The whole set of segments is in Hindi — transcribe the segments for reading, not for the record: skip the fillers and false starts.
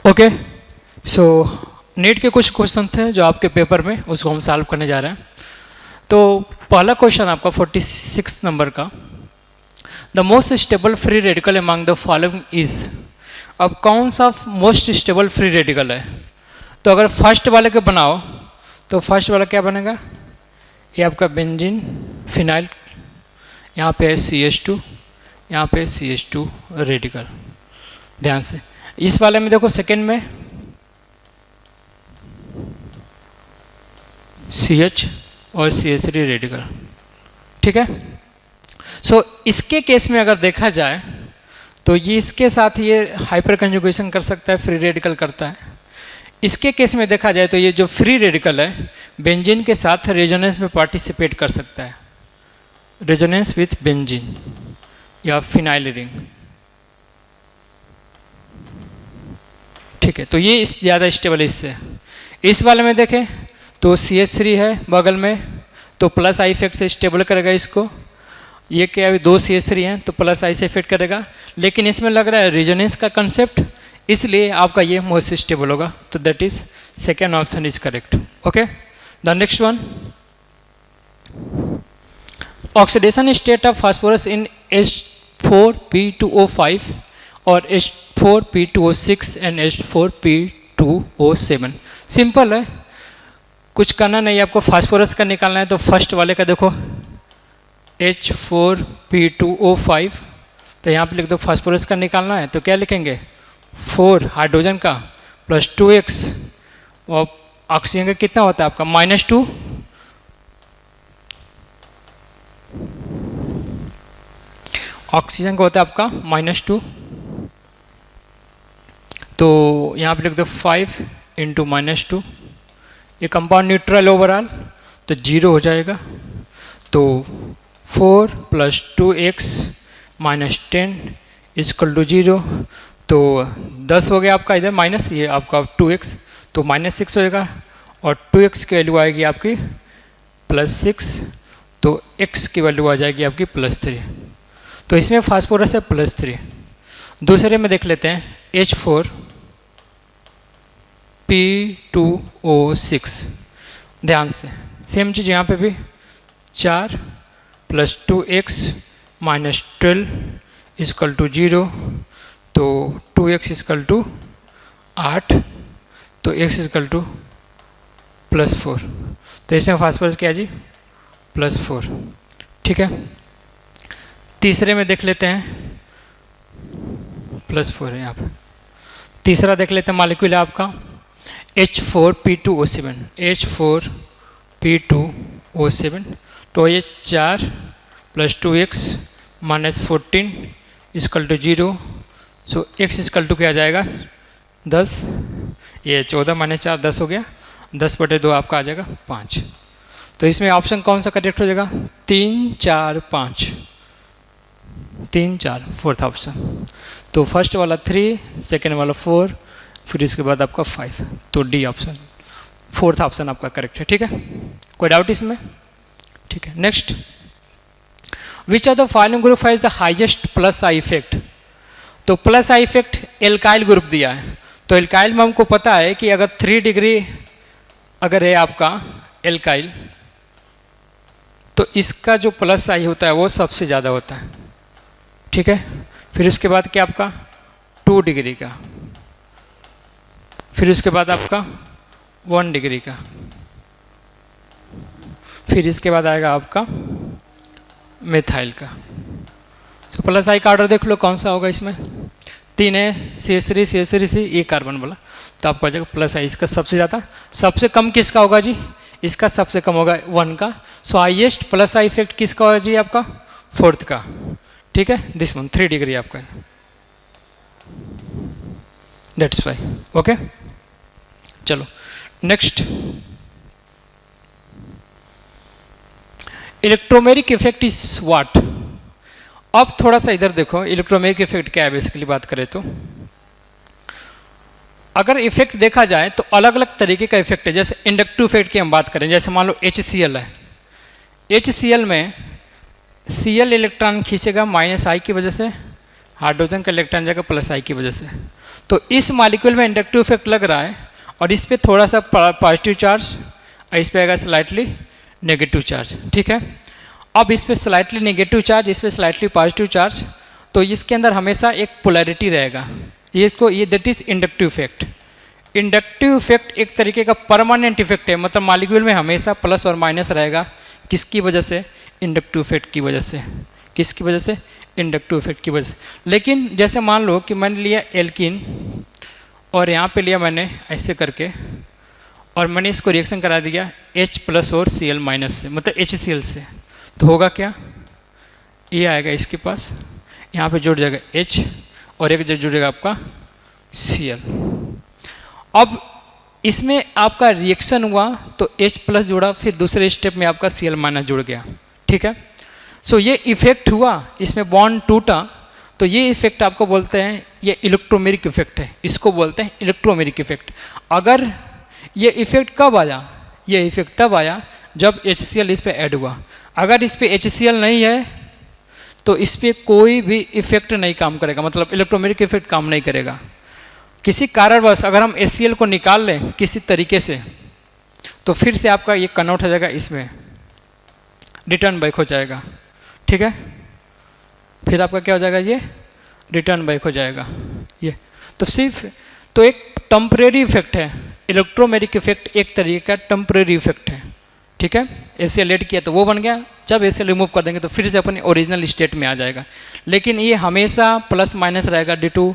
ओके, सो नीट के कुछ क्वेश्चन थे जो आपके पेपर में, उसको हम सॉल्व करने जा रहे हैं। तो पहला क्वेश्चन आपका 46 नंबर का, the most stable free radical among the following is. अब कौन सा मोस्ट स्टेबल फ्री रेडिकल है? तो अगर फर्स्ट वाले के बनाओ तो फर्स्ट वाला क्या बनेगा? ये आपका बेंजीन फिनाइल, यहाँ पे है CH2, यहाँ पे CH2 रेडिकल। ध्यान से इस वाले में देखो, सेकेंड में CH और CH3 रेडिकल, ठीक है। सो इसके केस में अगर देखा जाए तो ये इसके साथ ये हाइपर कंजुगेशन कर सकता है, फ्री रेडिकल करता है। इसके केस में देखा जाए तो ये जो फ्री रेडिकल है बेंजीन के साथ रेजोनेंस में पार्टिसिपेट कर सकता है, रेजोनेंस विथ बेंजीन या फिनाइल रिंग, ठीक है। तो ये इस ज़्यादा स्टेबल है इससे। इस वाले में देखें तो CH3 है बगल में, तो प्लस आई इफेक्ट से स्टेबल करेगा इसको। ये क्या है, 2 CH3 हैं तो प्लस आई से इफेक्ट करेगा, लेकिन इसमें लग रहा है रेजोनेंस का कंसेप्ट, इसलिए आपका ये मोस्ट स्टेबल होगा। तो that is second option is correct. Okay, the next one, oxidation state of phosphorus in H4P2O5 और H4P2O6 एंड H4P2O7। सिंपल है, कुछ करना नहीं, आपको फास्फोरस का निकालना है। तो फर्स्ट वाले का देखो H4P2O5, तो यहाँ पे लिख दो फास्फोरस का निकालना है, तो क्या लिखेंगे 4 हाइड्रोजन का प्लस 2x, और ऑक्सीजन का कितना होता है आपका -2, ऑक्सीजन का होता है आपका -2, तो यहाँ पे लिख दो 5 इंटू -2, ये कंपाउंड न्यूट्रल ओवरऑल तो 0 हो जाएगा। तो 4 + 2x - 10 = 0, तो 10 हो गया आपका, इधर माइनस ये आपका 2x, तो -6 होएगा, और 2x की वैल्यू आएगी आपकी +6, तो x की वैल्यू आ जाएगी आपकी +3। तो इसमें फास्फोरस है +3। दूसरे में देख लेते हैं H4P2O6। ध्यान से सेम चीज़ यहाँ पे भी 4 + 2x - 12 = 0, तो 2x = 8, तो x = +4। तो इसमें फास्फोरस क्या है जी +4, ठीक है। तीसरे में देख लेते हैं +4 है यहाँ पर। तीसरा देख लेते हैं मॉलिक्यूल है आपका H4P2O7, H4P2O7, तो ये 4 + 2x - 14 = 0, सो x = क्या आ जाएगा 10, ये 14 - 4 10 हो गया, 10/2 आपका आ जाएगा 5। तो इसमें ऑप्शन कौन सा करेक्ट हो जाएगा 3 4 5, 3 4 फोर्थ ऑप्शन। तो फर्स्ट वाला 3, सेकेंड वाला 4, फिर इसके बाद आपका 5, तो डी ऑप्शन फोर्थ ऑप्शन आपका करेक्ट है, ठीक है। कोई डाउट इसमें? ठीक है। Next, which of the following group has the highest plus I effect. तो plus I effect alkyl group दिया है, तो एल्काइल में हमको पता है कि अगर 3 डिग्री अगर है आपका एल्काइल, तो इसका जो प्लस आई होता है वो सबसे ज़्यादा होता है, ठीक है। फिर उसके बाद क्या आपका 2 डिग्री का, फिर उसके बाद आपका 1 डिग्री का, फिर इसके बाद आएगा आपका मिथाइल का। तो प्लस आई का ऑर्डर देख लो कौन सा होगा इसमें, 3 है CH3 CH3C, ये कार्बन वाला, तो आपको आ जाएगा प्लस आई। इसका सबसे ज़्यादा, सबसे कम किसका होगा जी, इसका सबसे कम होगा 1 का। सो हाईएस्ट प्लस आई इफेक्ट किसका होगा जी आपका 4th का, ठीक है। दिस वन 3 डिग्री आपका, दैट्स वाई। ओके, चलो next, electromeric effect is what. अब थोड़ा सा इधर देखो, इलेक्ट्रोमेरिक इफेक्ट क्या है बेसिकली बात करें तो, अगर इफेक्ट देखा जाए तो अलग अलग तरीके का इफेक्ट है। जैसे इंडक्टिव इफेक्ट की हम बात करें, जैसे मान लो HCl है, HCl में Cl इलेक्ट्रॉन खींचेगा -I की वजह से, हाइड्रोजन का इलेक्ट्रॉन जाएगा +I की वजह से, तो इस मॉलिक्यूल में इंडक्टिव इफेक्ट लग रहा है और इस पे थोड़ा सा पॉजिटिव चार्ज और इस पे आएगा स्लाइटली नेगेटिव चार्ज, ठीक है। अब इस पे स्लाइटली नेगेटिव चार्ज, इस पे स्लाइटली पॉजिटिव चार्ज, तो इसके अंदर हमेशा एक पोलैरिटी रहेगा। ये that is inductive effect. Inductive effect एक तरीके का परमानेंट इफेक्ट है, मतलब मॉलिक्यूल में हमेशा प्लस और माइनस रहेगा। किसकी वजह से? इंडक्टिव इफेक्ट की वजह से। किसकी वजह से? इंडक्टिव इफेक्ट की वजह से। लेकिन जैसे मान लो कि मैंने लिया एल्कीन और यहाँ पे लिया मैंने ऐसे करके और मैंने इसको रिएक्शन करा दिया H प्लस और Cl माइनस से, मतलब HCl से, तो होगा क्या? ये आएगा इसके पास, यहाँ पे जुड़ जाएगा H और एक जुड़ेगा आपका Cl। अब इसमें आपका रिएक्शन हुआ तो H प्लस जुड़ा, फिर दूसरे स्टेप में आपका Cl माइनस जुड़ गया, ठीक है। सो ये इफेक्ट हुआ, इसमें बॉन्ड टूटा, तो ये इफेक्ट आपको बोलते हैं, ये इलेक्ट्रोमेरिक इफेक्ट है, इसको बोलते हैं इलेक्ट्रोमेरिक इफेक्ट। अगर ये इफेक्ट कब आया? ये इफेक्ट तब आया जब HCl इस पे ऐड हुआ। अगर इस पे HCl नहीं है तो इस पे कोई भी इफेक्ट नहीं काम करेगा, मतलब इलेक्ट्रोमेरिक इफेक्ट काम नहीं करेगा। किसी कारणवश अगर हम HCl को निकाल लें किसी तरीके से, तो फिर से आपका ये कन्वर्ट हो जाएगा, इसमें रिटर्न बैक हो जाएगा, ठीक है। फिर आपका क्या हो जाएगा? ये रिटर्न बैक हो जाएगा। ये तो सिर्फ तो एक टेम्परेरी इफेक्ट है, इलेक्ट्रोमेरिक इफेक्ट एक तरीके का टेम्परेरी इफेक्ट है, ठीक है। HCl ऐड किया तो वो बन गया, जब HCl रिमूव कर देंगे तो फिर से अपनी ओरिजिनल स्टेट में आ जाएगा। लेकिन ये हमेशा प्लस माइनस रहेगा ड्यू टू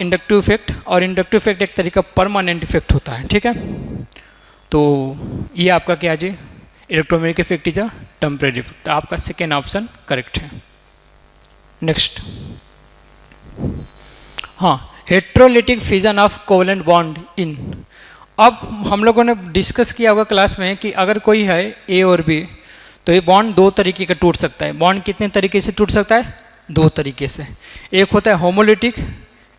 इंडक्टिव इफेक्ट, और इंडक्टिव इफेक्ट एक तरीका परमानेंट इफेक्ट होता है, ठीक है। तो ये आपका क्या जी? Electromeric effect is a temporary effect. तो आपका सेकेंड ऑप्शन करेक्ट है। नेक्स्ट, हाँ, heterolytic fission of covalent bond in. अब हम लोगों ने डिस्कस किया होगा क्लास में कि अगर कोई है ए और बी, तो ये बॉन्ड दो तरीके का टूट सकता है। बॉन्ड कितने तरीके से टूट सकता है? दो तरीके से। एक होता है होमोलिटिक,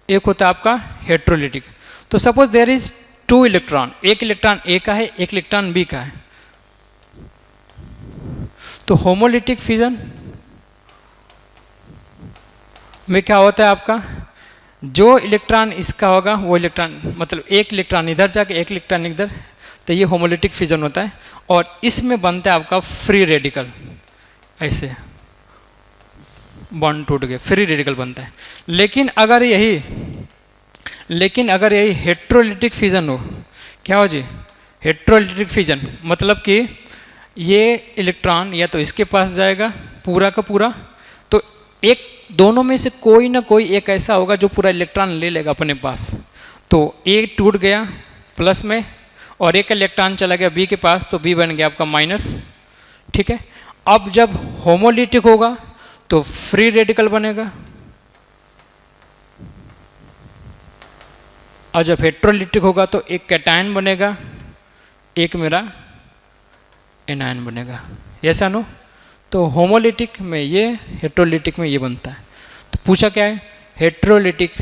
एक होता है आपका हेट्रोलिटिक। तो suppose there is two electron, एक इलेक्ट्रॉन ए का है, एक इलेक्ट्रॉन बी का है। तो होमोलिटिक फिजन में क्या होता है आपका? जो इलेक्ट्रॉन इसका होगा वो इलेक्ट्रॉन, मतलब एक इलेक्ट्रॉन इधर जाके एक इलेक्ट्रॉन इधर, तो ये होमोलिटिक फिजन होता है। और इसमें बनता है आपका फ्री रेडिकल, ऐसे बॉन्ड टूट गए, फ्री रेडिकल बनता है। लेकिन अगर यही हेट्रोलिटिक फिजन हो, क्या हो जी? हेट्रोलिटिक फिजन मतलब कि ये इलेक्ट्रॉन या तो इसके पास जाएगा पूरा का पूरा, तो एक दोनों में से कोई ना कोई एक ऐसा होगा जो पूरा इलेक्ट्रॉन ले लेगा अपने पास। तो ए टूट गया प्लस में और एक इलेक्ट्रॉन चला गया बी के पास, तो बी बन गया आपका माइनस, ठीक है। अब जब होमोलिटिक होगा तो फ्री रेडिकल बनेगा, और जब हेट्रोलिटिक होगा तो एक कैटायन बनेगा, एक मेरा एनायन बनेगा, ऐसा नो। तो होमोलिटिक में ये, हेट्रोलिटिक में ये बनता है। तो पूछा क्या है? हेट्रोलिटिक,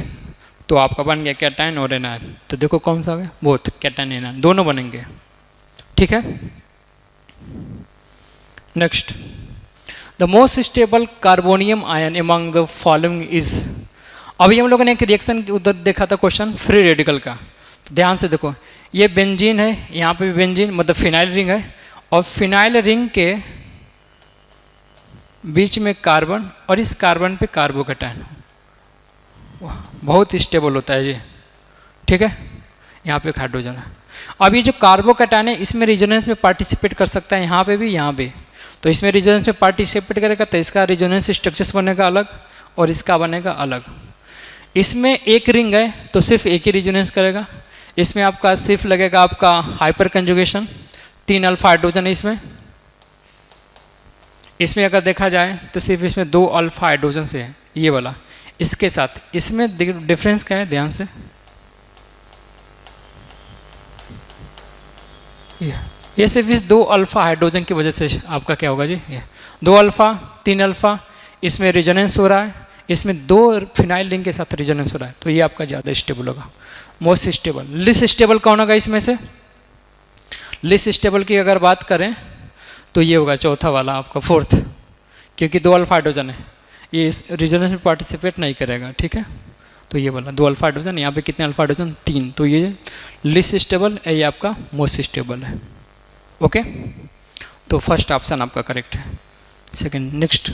तो आपका बन गया कैटायन और एनायन। तो देखो कौन सा आ गया? बोथ, कैटायन एनायन दोनों बनेंगे, ठीक है। Next, the most stable carbonium ion among the following is. अभी हम लोगों ने एक रिएक्शन उधर देखा था क्वेश्चन फ्री रेडिकल का, तो ध्यान से देखो, ये बेंजीन है, यहाँ पे भी बेंजीन मतलब फिनाइल रिंग है, और फिनाइल रिंग के बीच में कार्बन और इस कार्बन पे कार्बोकैटायन, बहुत स्टेबल होता है ये, ठीक है। यहाँ पे हाइड्रोजन है। अब ये जो कार्बोकैटायन है इसमें रिजोनेंस में पार्टिसिपेट कर सकता है, यहाँ पे भी यहाँ पे। तो इसमें रिजोनेंस में पार्टिसिपेट करेगा तो इसका रिजोनेंस स्ट्रक्चर्स बनेगा अलग और इसका बनेगा अलग। इसमें एक रिंग है तो सिर्फ एक ही रिजोनेंस करेगा। इसमें आपका सिर्फ लगेगा आपका हाइपर कंजुगेशन, 3 अल्फा हाइड्रोजन है इसमें। इसमें अगर देखा जाए तो सिर्फ इसमें 2 अल्फा हाइड्रोजन से है ये वाला। इसके साथ इसमें डिफरेंस क्या है, ध्यान से, ये सिर्फ इस 2 अल्फा हाइड्रोजन की वजह से आपका क्या होगा जी, ये 2 अल्फा 3 अल्फा, इसमें रिजोनेंस हो रहा है, इसमें 2 फिनाइल रिंग के साथ रिजोनेंस हो रहा है, तो ये आपका ज़्यादा स्टेबल होगा। मोस्ट स्टेबल, लिस्ट स्टेबल कौन होगा इसमें से? लिस्ट स्टेबल की अगर बात करें तो ये होगा चौथा वाला आपका, फोर्थ, क्योंकि 2 अल्फा हाइड्रोजन है, ये इस रिजोनेंस में पार्टिसिपेट नहीं करेगा, ठीक है। तो ये वाला 2 अल्फा हाइड्रोजन, यहाँ पे कितने अल्फा हाइड्रोजन 3, तो ये लिस्ट स्टेबल है, ये आपका मोस्ट स्टेबल है। ओके, तो फर्स्ट ऑप्शन आपका करेक्ट है। सेकंड, नेक्स्ट,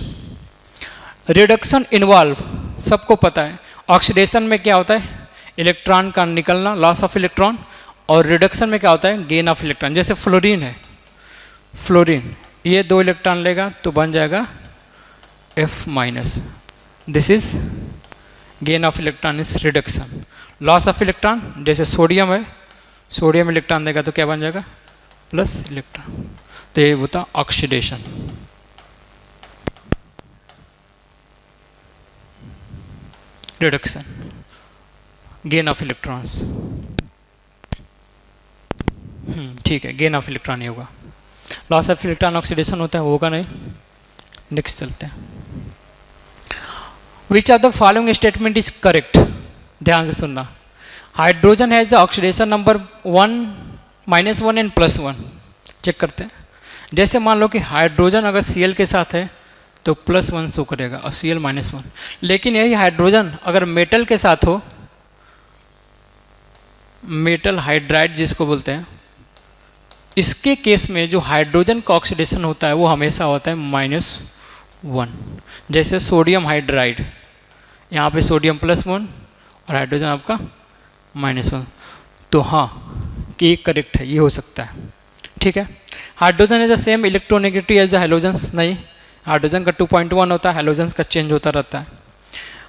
रिडक्शन इन्वॉल्व, सबको पता है ऑक्सीडेशन में क्या होता है, इलेक्ट्रॉन का निकलना, लॉस ऑफ इलेक्ट्रॉन, और रिडक्शन में क्या होता है, गेन ऑफ इलेक्ट्रॉन। जैसे फ्लोरीन है, फ्लोरीन ये 2 इलेक्ट्रॉन लेगा तो बन जाएगा F-, this is gain of electron is reduction. Loss of electron जैसे सोडियम है, सोडियम इलेक्ट्रॉन देगा तो क्या बन जाएगा, प्लस इलेक्ट्रॉन, तो ये होता oxidation. Reduction, gain of electrons, ठीक है, गेन ऑफ इलेक्ट्रॉन ही होगा। लॉस ऑफ इलेक्ट्रॉन ऑक्सीडेशन होता है, होगा नहीं। नेक्स्ट चलते हैं, which of the following statement is correct, ध्यान से सुनना। Hydrogen has the oxidation number 1, -1 and +1। Check करते हैं, जैसे मान लो कि हाइड्रोजन अगर Cl के साथ है तो +1 शो करेगा और Cl -1, लेकिन यही हाइड्रोजन अगर मेटल के साथ हो, मेटल हाइड्राइड जिसको बोलते हैं, इसके केस में जो हाइड्रोजन का ऑक्सीडेशन होता है वो हमेशा होता है -1। जैसे सोडियम हाइड्राइड, यहाँ पे सोडियम +1 और हाइड्रोजन आपका -1, तो हाँ कि ये करेक्ट है, ये हो सकता है। ठीक है, hydrogen is the same electronegative as the halogens, नहीं, हाइड्रोजन का 2.1 होता है, हैलोजेंस का चेंज होता रहता है।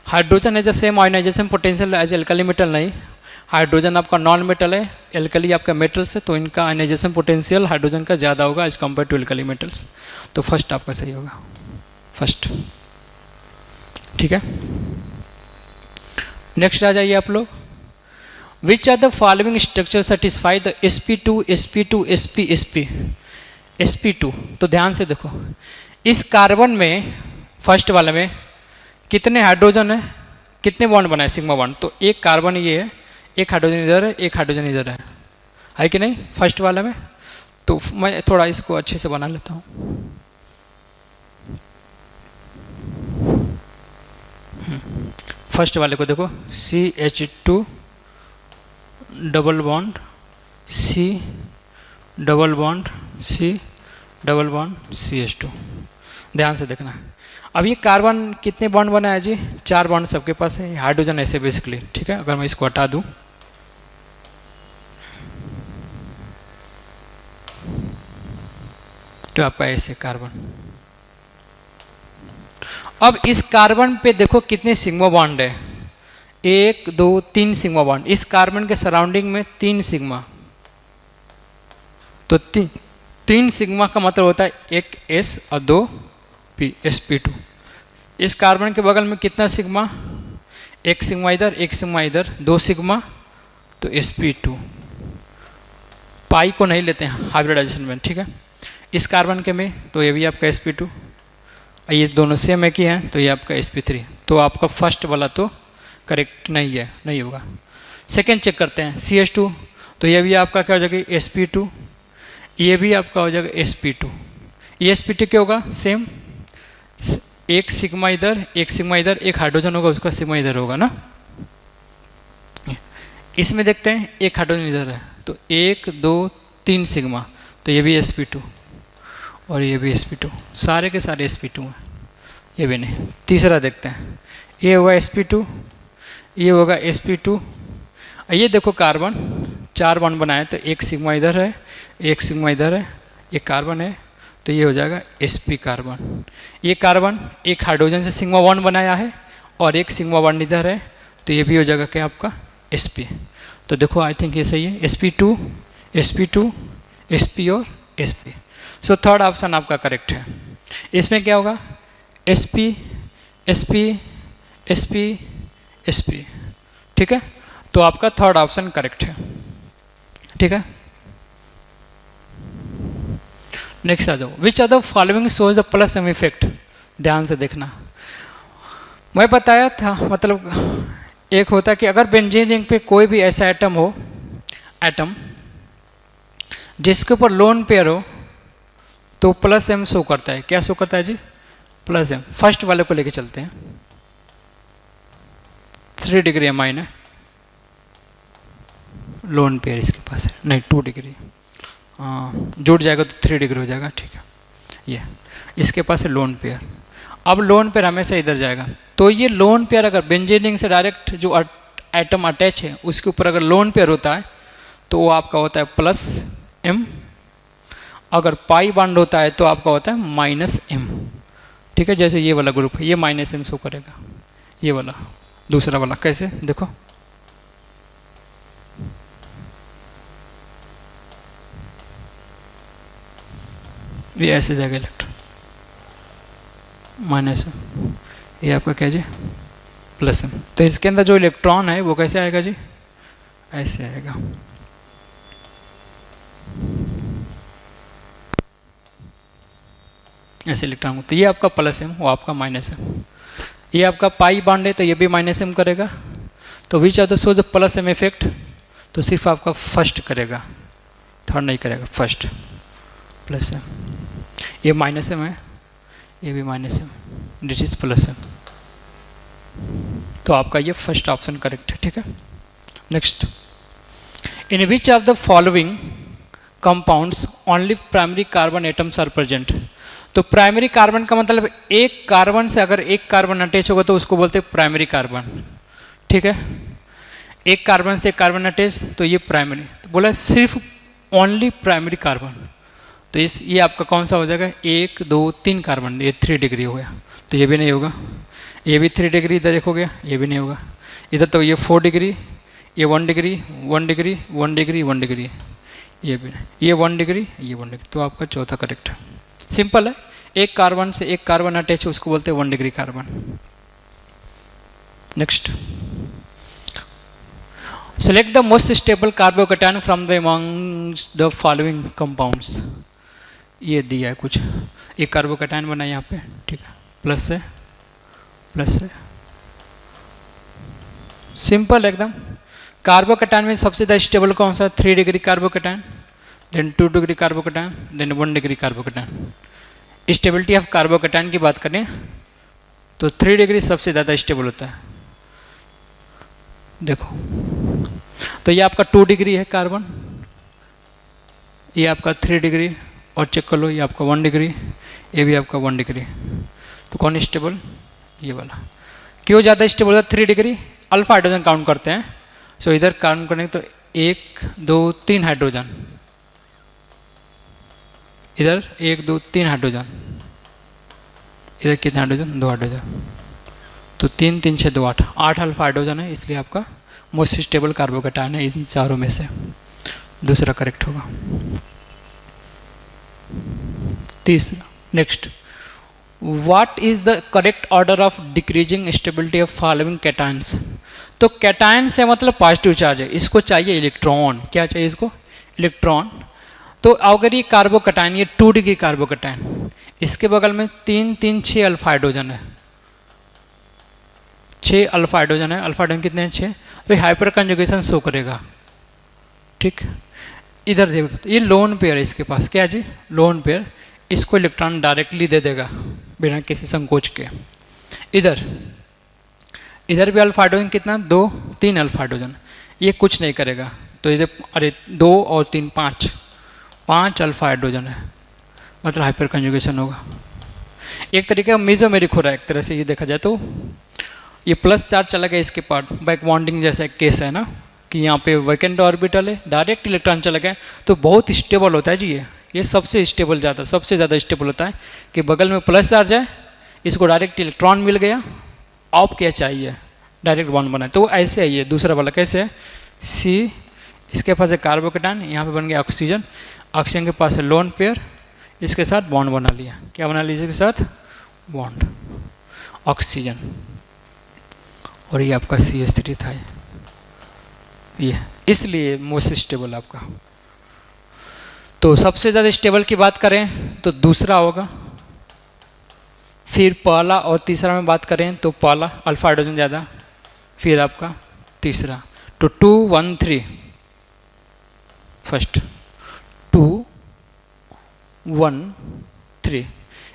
Hydrogen is the same ionization potential as alkali metal, नहीं, हाइड्रोजन आपका नॉन मेटल है, एल्कली आपका मेटल्स है, तो इनका आयोनाइजेशन पोटेंशियल हाइड्रोजन का ज़्यादा होगा as compare to alkali metals, तो फर्स्ट आपका सही होगा, फर्स्ट। ठीक है, नेक्स्ट आ जाइए आप लोग, which are the following structure satisfy the sp2 sp2 sp sp sp2। तो ध्यान से देखो, इस कार्बन में फर्स्ट वाले में कितने हाइड्रोजन है, कितने बॉन्ड बनाए, सिग्मा बॉन्ड, तो एक कार्बन ये है, एक हाइड्रोजन इधर है, एक हाइड्रोजन इधर है कि नहीं फर्स्ट वाले में। तो मैं थोड़ा इसको अच्छे से बना लेता हूँ। फर्स्ट वाले को देखो, CH2 double bond C double bond C double bond CH2, ध्यान से देखना। अब ये कार्बन कितने बॉन्ड बनाया जी, 4 बॉन्ड सबके पास है, हाइड्रोजन ऐसे बेसिकली। ठीक है, अगर मैं इसको हटा दूं तो आपका ऐसे कार्बन। अब इस कार्बन पे देखो कितने सिग्मा बॉन्ड है, 1 2 3 सिग्मा बॉन्ड, इस कार्बन के सराउंडिंग में 3 सिग्मा, तो 3 सिग्मा का मतलब होता है 1 S और 2 P, sp2। इस कार्बन के बगल में कितना सिग्मा, 1 सिग्मा इधर, 1 सिग्मा इधर, 2 सिग्मा, तो sp2। पाई को नहीं लेते हैं हाइब्रिडाइजेशन में। ठीक है, इस कार्बन के में तो ये भी आपका sp2, ये दोनों सेम एक ही हैं, तो ये आपका sp3। तो आपका फर्स्ट वाला तो करेक्ट नहीं है, नहीं होगा। सेकेंड चेक करते हैं, CH2, तो ये भी आपका क्या हो जाएगा, sp2, ये भी आपका हो जाएगा sp2। ये sp2 क्या होगा, सेम, 1 सिग्मा इधर, 1 सिग्मा इधर, एक हाइड्रोजन होगा उसका सिग्मा इधर होगा ना। इसमें देखते हैं एक हाइड्रोजन इधर है, तो 1 2 3 सिग्मा, तो ये भी sp2 और ये भी sp2, सारे के सारे sp2 हैं, ये भी नहीं। तीसरा देखते हैं, ये होगा sp2, ये होगा sp2, ये देखो कार्बन 4 बॉन्ड बनाए, तो 1 सिग्मा इधर है, 1 सिग्मा इधर है, ये कार्बन है, तो ये हो जाएगा sp कार्बन। ये कार्बन एक हाइड्रोजन से सिग्मा बॉन्ड बनाया है और 1 सिग्मा बॉन्ड इधर है, तो ये भी हो जाएगा क्या आपका sp। तो देखो आई थिंक ये सही है, sp2 sp2 sp और sp। सो थर्ड ऑप्शन आपका करेक्ट है। इसमें क्या होगा, sp sp sp sp। ठीक है, तो आपका थर्ड ऑप्शन करेक्ट है। ठीक है, नेक्स्ट आ जाओ, which are the following shows the plus M effect. ध्यान से देखना, मैं बताया था, मतलब एक होता है कि अगर बेंजीन रिंग पे कोई भी ऐसा एटम हो, एटम जिसके ऊपर लोन पेयर हो, तो प्लस एम शो करता है। क्या शो करता है जी, प्लस एम। फर्स्ट वाले को लेके चलते हैं, 3 डिग्री एमाइन है, लोन पेयर इसके पास है, नहीं 2 डिग्री, जुड़ जाएगा तो 3 डिग्री हो जाएगा, ठीक है। ये इसके पास है लोन पेयर। अब लोन पेयर हमेशा इधर जाएगा, तो ये लोन पेयर अगर बेंजीन से डायरेक्ट जो एटम अटैच है उसके ऊपर अगर लोन पेयर होता है तो वो आपका होता है प्लस एम, अगर पाई बॉन्ड होता है तो आपका होता है माइनस एम, ठीक है। जैसे ये वाला ग्रुप है, ये माइनस एम शो करेगा, ये वाला दूसरा वाला कैसे देखो, ये ऐसे जाएगा इलेक्ट्रॉन माइनस एम, ये आपका क्या जी प्लस एम। तो इसके अंदर जो इलेक्ट्रॉन है वो कैसे आएगा जी, ऐसे आएगा, ऐसे इलेक्ट्रॉन। तो ये आपका प्लस एम, वो आपका माइनस एम। ये आपका पाई बॉन्ड है तो ये भी माइनस एम करेगा। तो which are the source of plus M effect, तो सिर्फ आपका फर्स्ट करेगा, थर्ड नहीं करेगा, फर्स्ट प्लस एम। ये माइनस एम है, ये भी minus M, this is plus M. तो आपका ये फर्स्ट ऑप्शन करेक्ट है, ठीक है। Next, in which of the following compounds only primary carbon atoms are present. तो प्राइमरी कार्बन का मतलब एक कार्बन से अगर एक कार्बन अटैच होगा तो उसको बोलते हैं प्राइमरी कार्बन, ठीक है। एक कार्बन से एक कार्बन अटैच तो ये प्राइमरी, तो बोला सिर्फ ओनली प्राइमरी कार्बन। तो ये आपका कौन सा हो जाएगा, 1 2 3 कार्बन, ये 3 डिग्री हो गया, तो ये भी नहीं होगा। ये भी 3 डिग्री इधर एक हो गया, ये भी नहीं होगा। इधर तो ये 4 डिग्री, ये 1 डिग्री 1 डिग्री 1 डिग्री 1 डिग्री, ये भी नहीं, ये 1 डिग्री ये 1 डिग्री, तो आपका चौथा करेक्ट है। सिंपल है, एक कार्बन से एक कार्बन अटैच है उसको बोलते हैं 1 degree carbon. Next, select the most stable carbocation from the amongst the following compounds. ये दिया है कुछ, एक कार्बोकैटायन बना यहाँ पे, ठीक है, प्लस है प्लस है, सिंपल एकदम। कार्बोकैटायन में सबसे ज़्यादा स्टेबल कौन सा, 3 degree carbocation, then 2 degree carbocation, then 1 degree carbocation. Stability of carbocation की बात करें तो 3 डिग्री सबसे ज़्यादा स्टेबल होता है, देखो। तो ये आपका 2 डिग्री है कार्बन, ये आपका 3 डिग्री, और चेक कर लो ये आपका 1 डिग्री, ये भी आपका 1 डिग्री। तो कौन स्टेबल, ये वाला। क्यों ज़्यादा स्टेबल होता है 3 डिग्री, अल्फा हाइड्रोजन काउंट करते हैं। सो इधर काउंट करेंगे तो 1 2 3 हाइड्रोजन, इधर 1 2 3 हाइड्रोजन, इधर कितने हाइड्रोजन, 2 हाइड्रोजन। तो 3 3 6 2 8 अल्फा हाइड्रोजन है, इसलिए आपका मोस्ट स्टेबल कार्बोकैटायन है इन चारों में से, दूसरा करेक्ट होगा। तीसरा, next, what is the correct order of decreasing stability of following cations. तो कैटायन से मतलब पॉजिटिव चार्ज है, इसको चाहिए इलेक्ट्रॉन, क्या चाहिए इसको, इलेक्ट्रॉन। तो अगर ये कार्बोकैटायन, ये 2 डिग्री कार्बोकैटायन, इसके बगल में 3 3 6 अल्फा हाइड्रोजन है, 6 अल्फा हाइड्रोजन है। अल्फा हाइड्रोजन कितने हैं, 6। तो ये हाइपर कंजुगेशन शो करेगा, ठीक। इधर देखो, तो ये लोन पेयर है इसके पास, क्या जी, लोन पेयर। इसको इलेक्ट्रॉन डायरेक्टली दे देगा बिना किसी संकोच के। इधर भी अल्फा हाइड्रोजन कितना, 2 3 अल्फा हाइड्रोजन, ये कुछ नहीं करेगा। तो इधर अरे 2 और 3 5 अल्फा हाइड्रोजन है, मतलब हाइपर कंजुगेशन होगा। एक तरीके का मेसोमेरिक हो रहा है एक तरह से, ये देखा जाए तो। ये प्लस चार्ज चला गया इसके पार्ट, बैक बॉन्डिंग जैसा एक केस है ना, कि यहाँ पे वैकेंट ऑर्बिटल है, डायरेक्ट इलेक्ट्रॉन चला गया, तो बहुत स्टेबल होता है जी। ये सबसे स्टेबल सबसे ज़्यादा स्टेबल होता है कि बगल में प्लस चार्ज है, इसको डायरेक्ट इलेक्ट्रॉन मिल गया, ऑफ क्या चाहिए, डायरेक्ट बॉन्ड बना। तो ऐसे है ये दूसरा वाला, कैसे है, सी, इसके पास है कार्बोकैटायन, यहाँ पे बन गया ऑक्सीजन, ऑक्सीजन के पास है लोन पेयर, इसके साथ बॉन्ड बना लिया, क्या बना लिया इसके साथ, बॉन्ड, ऑक्सीजन। और ये आपका CH3 था, ये इसलिए मोस्ट स्टेबल आपका। तो सबसे ज़्यादा स्टेबल की बात करें तो दूसरा होगा, फिर पहला और तीसरा में बात करें तो पहला अल्फा हाइड्रोजन ज़्यादा, फिर आपका तीसरा। तो 2 1 3, फर्स्ट 2 1 3,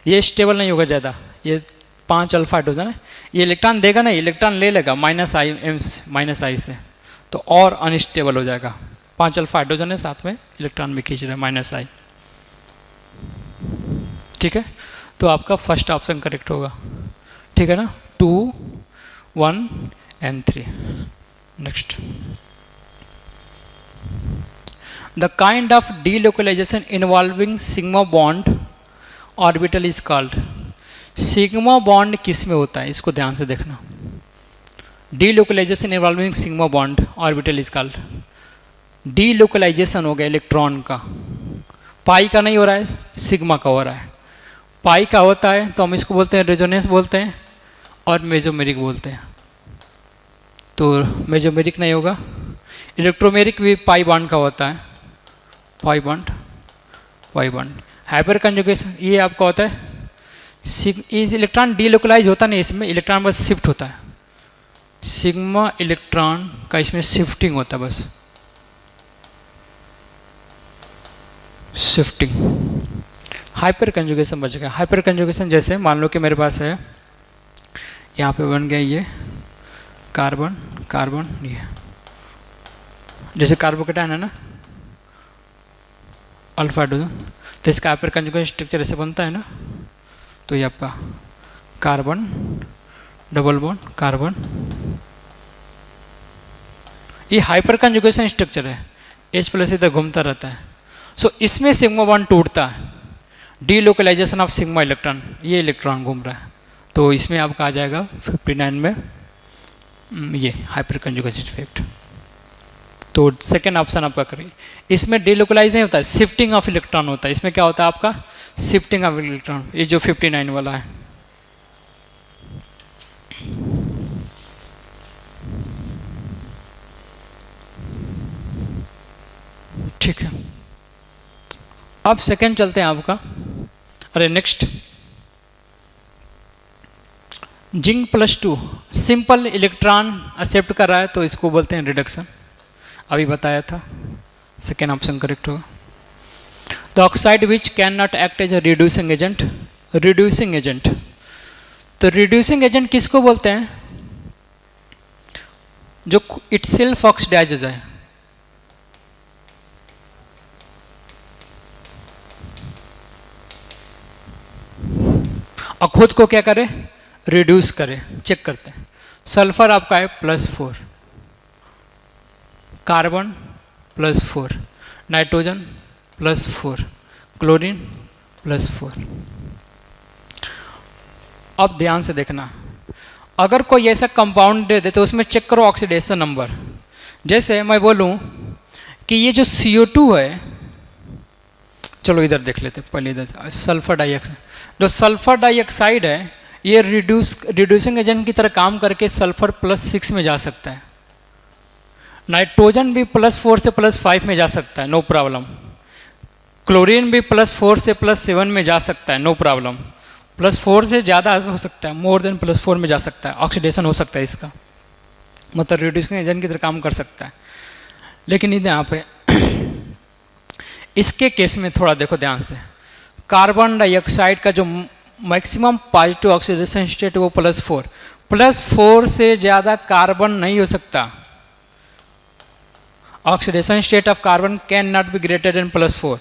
ये स्टेबल नहीं होगा ज़्यादा, ये 5 अल्फा हाइड्रोजन है, ये इलेक्ट्रॉन देगा ना, इलेक्ट्रॉन ले लेगा माइनस आई से, तो और अनस्टेबल हो जाएगा। 5 अल्फा हाइड्रोजन है, साथ में इलेक्ट्रॉन भी खींच रहे हैं माइनस आई। ठीक है, तो आपका फर्स्ट ऑप्शन करेक्ट होगा। ठीक है ना, 2, 1 and 3। Next, the kind of delocalization involving sigma bond orbital is called. Sigma bond किस में होता है, इसको ध्यान से देखना। Delocalization involving sigma bond orbital is called. Delocalization हो गया इलेक्ट्रॉन का, पाई का नहीं हो रहा है, सिग्मा का हो रहा है। पाई का होता है तो हम इसको बोलते हैं रेजोनेंस बोलते हैं, और मेजोमेरिक बोलते हैं। तो मेजोमेरिक नहीं होगा। इलेक्ट्रोमेरिक भी पाई बॉन्ड का होता है, पाई बॉन्ड। हाइपर कंजुगेशन ये आपका होता है, इस इलेक्ट्रॉन डीलोकलाइज होता नहीं, इसमें इलेक्ट्रॉन बस शिफ्ट होता है। सिग्मा इलेक्ट्रॉन का इसमें शिफ्टिंग होता है, बस शिफ्टिंग। हाइपर कंजुगेशन बचेगा। हाइपर कंजुगेशन जैसे मान लो कि मेरे पास है, यहाँ पे बन गया ये कार्बन कार्बन, ये जैसे कार्बोकेटाइन है ना, अल्फा हाइड्रोजन, तो इसका हाइपर कंजुगेशन स्ट्रक्चर ऐसे बनता है ना, तो ये आपका कार्बन डबल बॉन्ड कार्बन, ये हाइपर कंजुगेशन स्ट्रक्चर है। H+ इधर घूमता रहता है। सो इसमें सिग्मा बॉन्ड टूटता है, डीलोकलाइजेशन ऑफ सिग्मा इलेक्ट्रॉन, ये इलेक्ट्रॉन घूम रहा है, तो इसमें आपका आ जाएगा 59 में ये हाइपर कंजुगेशन इफेक्ट। तो सेकेंड ऑप्शन आपका करिए। इसमें डीलोकलाइज नहीं होता है, शिफ्टिंग ऑफ इलेक्ट्रॉन होता है। इसमें क्या होता है आपका, शिफ्टिंग ऑफ इलेक्ट्रॉन, ये जो 59 वाला है। ठीक है, अब सेकेंड चलते हैं आपका। अरे next, zinc +2 simple electron accept कर रहा है, तो इसको बोलते हैं रिडक्शन। अभी बताया था, सेकेंड ऑप्शन करेक्ट होगा। The oxide which can not act as a reducing agent. Reducing agent, तो रिड्यूसिंग एजेंट किसको बोलते हैं, जो इटसेल्फ ऑक्सीडाइज हो जाए। और खुद को क्या करे, रिड्यूस करे। चेक करते हैं, सल्फर आपका है +4, कार्बन +4, नाइट्रोजन +4, क्लोरीन +4। अब ध्यान से देखना, अगर कोई ऐसा कंपाउंड दे दे तो उसमें चेक करो ऑक्सीडेशन नंबर। जैसे मैं बोलूं कि ये जो CO2 है, चलो इधर देख लेते पहले, इधर सल्फर डाइऑक्साइड। जो सल्फर डाइऑक्साइड है ये रिड्यूसिंग एजेंट की तरह काम करके सल्फर +6 में जा सकता है। नाइट्रोजन भी +4 से +5 में जा सकता है, नो प्रॉब्लम। क्लोरीन भी +4 से +7 में जा सकता है, नो प्रॉब्लम। +4 से ज़्यादा हो सकता है, मोर देन +4 में जा सकता है, ऑक्सीडेशन हो सकता है इसका, मतलब रिड्यूसिंग एजेंट की तरह काम कर सकता है। लेकिन इधर यहाँ पे इसके केस में थोड़ा देखो ध्यान से, कार्बन डाइऑक्साइड का जो मैक्सिमम पॉजिटिव ऑक्सीडेशन स्टेट है वो +4 से ज़्यादा कार्बन नहीं हो सकता। Oxidation state of carbon can not be greater than +4।